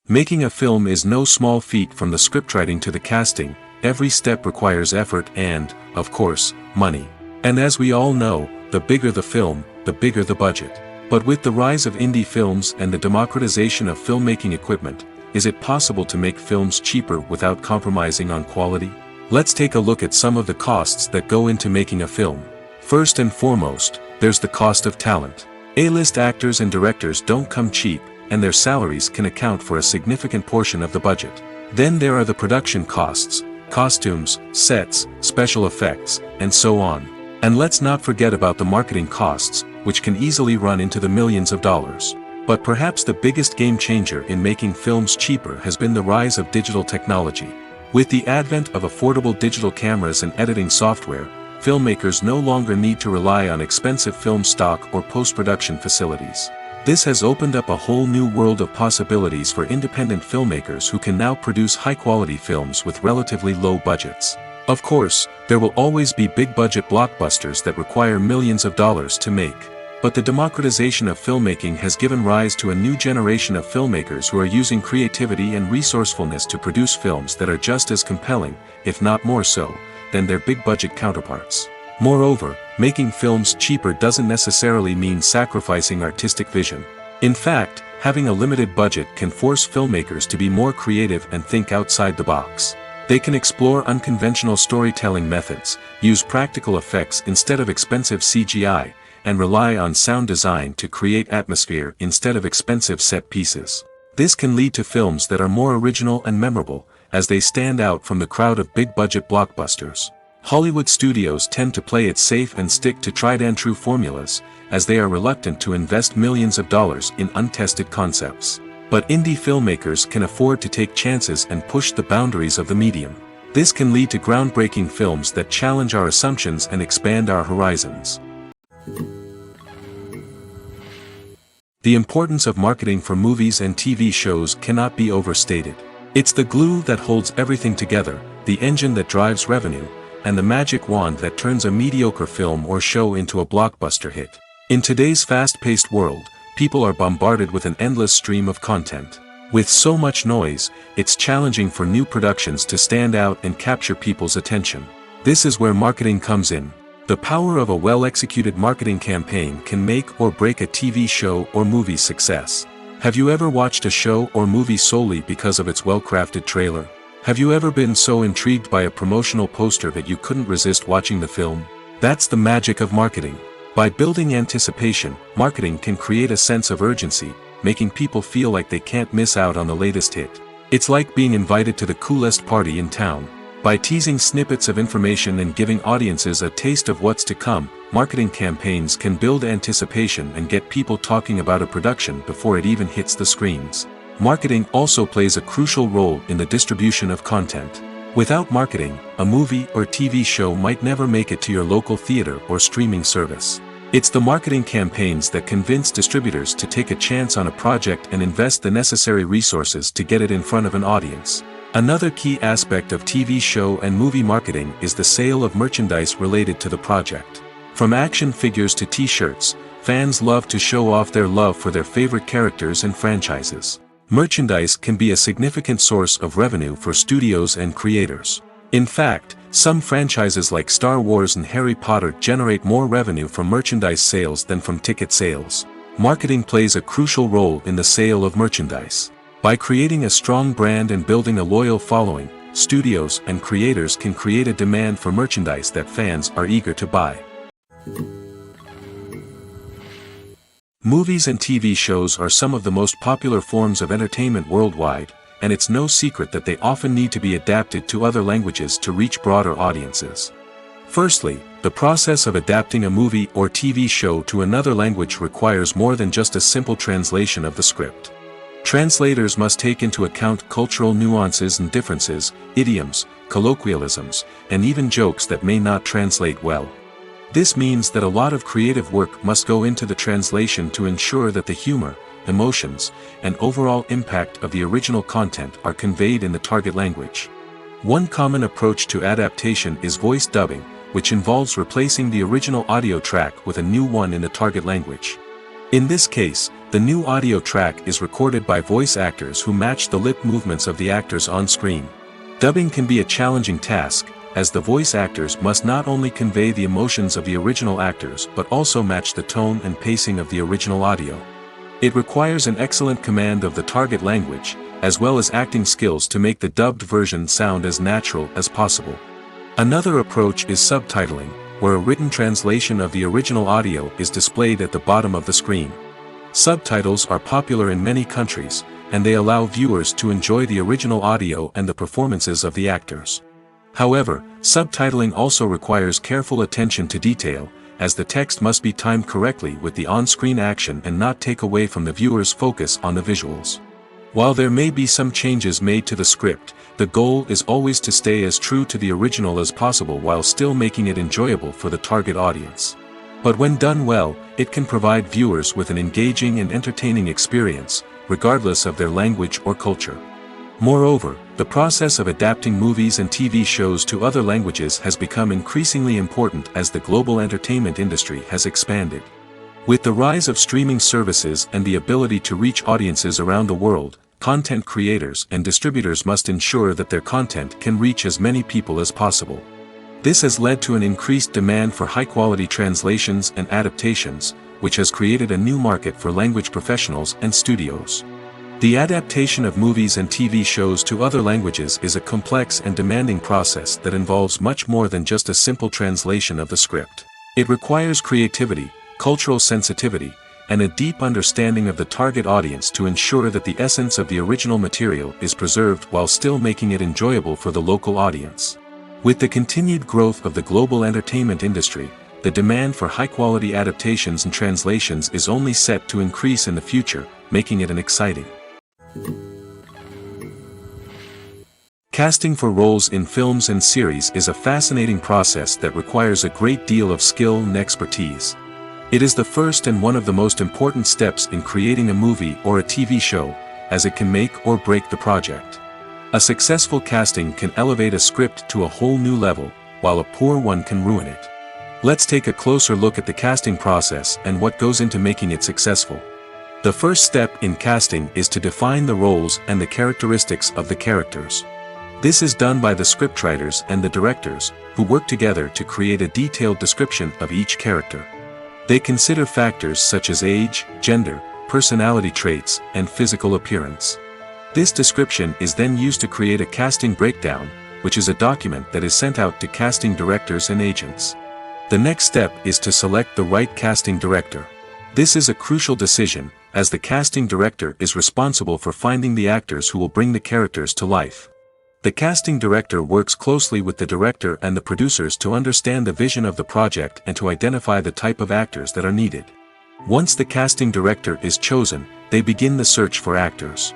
Speaker 1: Making a film is no small feat. From the scriptwriting to the casting, every step requires effort and, of course, money. And as we all know, the bigger the film, the bigger the budget. But with the rise of indie films and the democratization of filmmaking equipment, is it possible to make films cheaper without compromising on quality? Let's take a look at some of the costs that go into making a film. First and foremost, there's the cost of talent. A-list actors and directors don't come cheap, and their salaries can account for a significant portion of the budget. Then there are the production costs, costumes, sets, special effects, and so on. And let's not forget about the marketing costs, which can easily run into the millions of dollars. But perhaps the biggest game changer in making films cheaper has been the rise of digital technology. With the advent of affordable digital cameras and editing software, filmmakers no longer need to rely on expensive film stock or post-production facilities. This has opened up a whole new world of possibilities for independent filmmakers who can now produce high-quality films with relatively low budgets. Of course, there will always be big-budget blockbusters that require millions of dollars to make. But the democratization of filmmaking has given rise to a new generation of filmmakers who are using creativity and resourcefulness to produce films that are just as compelling, if not more so, than their big-budget counterparts. Moreover, making films cheaper doesn't necessarily mean sacrificing artistic vision. In fact, having a limited budget can force filmmakers to be more creative and think outside the box. They can explore unconventional storytelling methods, use practical effects instead of expensive CGI, and rely on sound design to create atmosphere instead of expensive set pieces. This can lead to films that are more original and memorable, as they stand out from the crowd of big-budget blockbusters. Hollywood studios tend to play it safe and stick to tried-and-true formulas, as they are reluctant to invest millions of dollars in untested concepts. But indie filmmakers can afford to take chances and push the boundaries of the medium. This can lead to groundbreaking films that challenge our assumptions and expand our horizons. The importance of marketing for movies and TV shows cannot be overstated. It's the glue that holds everything together, the engine that drives revenue, and the magic wand that turns a mediocre film or show into a blockbuster hit. In today's fast-paced world, people are bombarded with an endless stream of content. With so much noise, it's challenging for new productions to stand out and capture people's attention. This is where marketing comes in. The power of a well-executed marketing campaign can make or break a TV show or movie's success. Have you ever watched a show or movie solely because of its well-crafted trailer? Have you ever been so intrigued by a promotional poster that you couldn't resist watching the film? That's the magic of marketing. By building anticipation, marketing can create a sense of urgency, making people feel like they can't miss out on the latest hit. It's like being invited to the coolest party in town. By teasing snippets of information and giving audiences a taste of what's to come, marketing campaigns can build anticipation and get people talking about a production before it even hits the screens. Marketing also plays a crucial role in the distribution of content. Without marketing, a movie or TV show might never make it to your local theater or streaming service. It's the marketing campaigns that convince distributors to take a chance on a project and invest the necessary resources to get it in front of an audience. Another key aspect of TV show and movie marketing is the sale of merchandise related to the project. From action figures to t-shirts, fans love to show off their love for their favorite characters and franchises. Merchandise can be a significant source of revenue for studios and creators. In fact, some franchises like Star Wars and Harry Potter generate more revenue from merchandise sales than from ticket sales. Marketing plays a crucial role in the sale of merchandise. By creating a strong brand and building a loyal following, studios and creators can create a demand for merchandise that fans are eager to buy. Movies and TV shows are some of the most popular forms of entertainment worldwide, and it's no secret that they often need to be adapted to other languages to reach broader audiences. Firstly, the process of adapting a movie or TV show to another language requires more than just a simple translation of the script. Translators must take into account cultural nuances and differences, idioms, colloquialisms, and even jokes that may not translate well. This means that a lot of creative work must go into the translation to ensure that the humor, emotions, and overall impact of the original content are conveyed in the target language. One common approach to adaptation is voice dubbing, which involves replacing the original audio track with a new one in the target language. In this case, the new audio track is recorded by voice actors who match the lip movements of the actors on screen. Dubbing can be a challenging task, as the voice actors must not only convey the emotions of the original actors but also match the tone and pacing of the original audio. It requires an excellent command of the target language, as well as acting skills to make the dubbed version sound as natural as possible. Another approach is subtitling, where a written translation of the original audio is displayed at the bottom of the screen. Subtitles are popular in many countries, and they allow viewers to enjoy the original audio and the performances of the actors. However, subtitling also requires careful attention to detail, as the text must be timed correctly with the on-screen action and not take away from the viewer's focus on the visuals. While there may be some changes made to the script, the goal is always to stay as true to the original as possible while still making it enjoyable for the target audience. But when done well, it can provide viewers with an engaging and entertaining experience, regardless of their language or culture. Moreover, the process of adapting movies and TV shows to other languages has become increasingly important as the global entertainment industry has expanded. With the rise of streaming services and the ability to reach audiences around the world, content creators and distributors must ensure that their content can reach as many people as possible. This has led to an increased demand for high-quality translations and adaptations, which has created a new market for language professionals and studios. The adaptation of movies and TV shows to other languages is a complex and demanding process that involves much more than just a simple translation of the script. It requires creativity, cultural sensitivity, and a deep understanding of the target audience to ensure that the essence of the original material is preserved while still making it enjoyable for the local audience. With the continued growth of the global entertainment industry, the demand for high-quality adaptations and translations is only set to increase in the future, making it an exciting. Casting for roles in films and series is a fascinating process that requires a great deal of skill and expertise. It is the first and one of the most important steps in creating a movie or a TV show, as it can make or break the project. A successful casting can elevate a script to a whole new level, while a poor one can ruin it. Let's take a closer look at the casting process and what goes into making it successful. The first step in casting is to define the roles and the characteristics of the characters. This is done by the scriptwriters and the directors, who work together to create a detailed description of each character. They consider factors such as age, gender, personality traits, and physical appearance. This description is then used to create a casting breakdown, which is a document that is sent out to casting directors and agents. The next step is to select the right casting director. This is a crucial decision, as the casting director is responsible for finding the actors who will bring the characters to life. The casting director works closely with the director and the producers to understand the vision of the project and to identify the type of actors that are needed. Once the casting director is chosen, they begin the search for actors.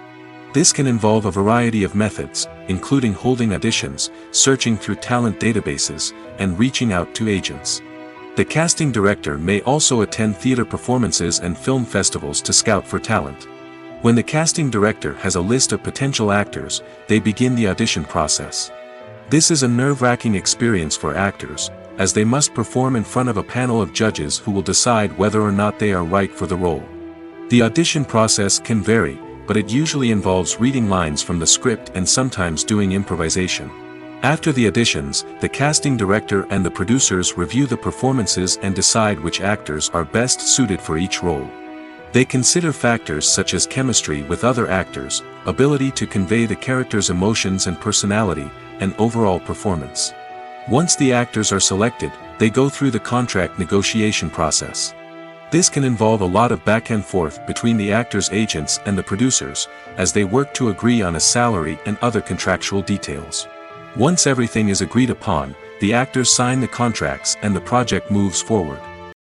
Speaker 1: This can involve a variety of methods, including holding auditions, searching through talent databases, and reaching out to agents. The casting director may also attend theater performances and film festivals to scout for talent. When the casting director has a list of potential actors, they begin the audition process. This is a nerve-wracking experience for actors, as they must perform in front of a panel of judges who will decide whether or not they are right for the role. The audition process can vary, but it usually involves reading lines from the script and sometimes doing improvisation. After the auditions, the casting director and the producers review the performances and decide which actors are best suited for each role. They consider factors such as chemistry with other actors, ability to convey the character's emotions and personality, and overall performance. Once the actors are selected, they go through the contract negotiation process. This can involve a lot of back and forth between the actors' agents and the producers, as they work to agree on a salary and other contractual details. Once everything is agreed upon, the actors sign the contracts and the project moves forward.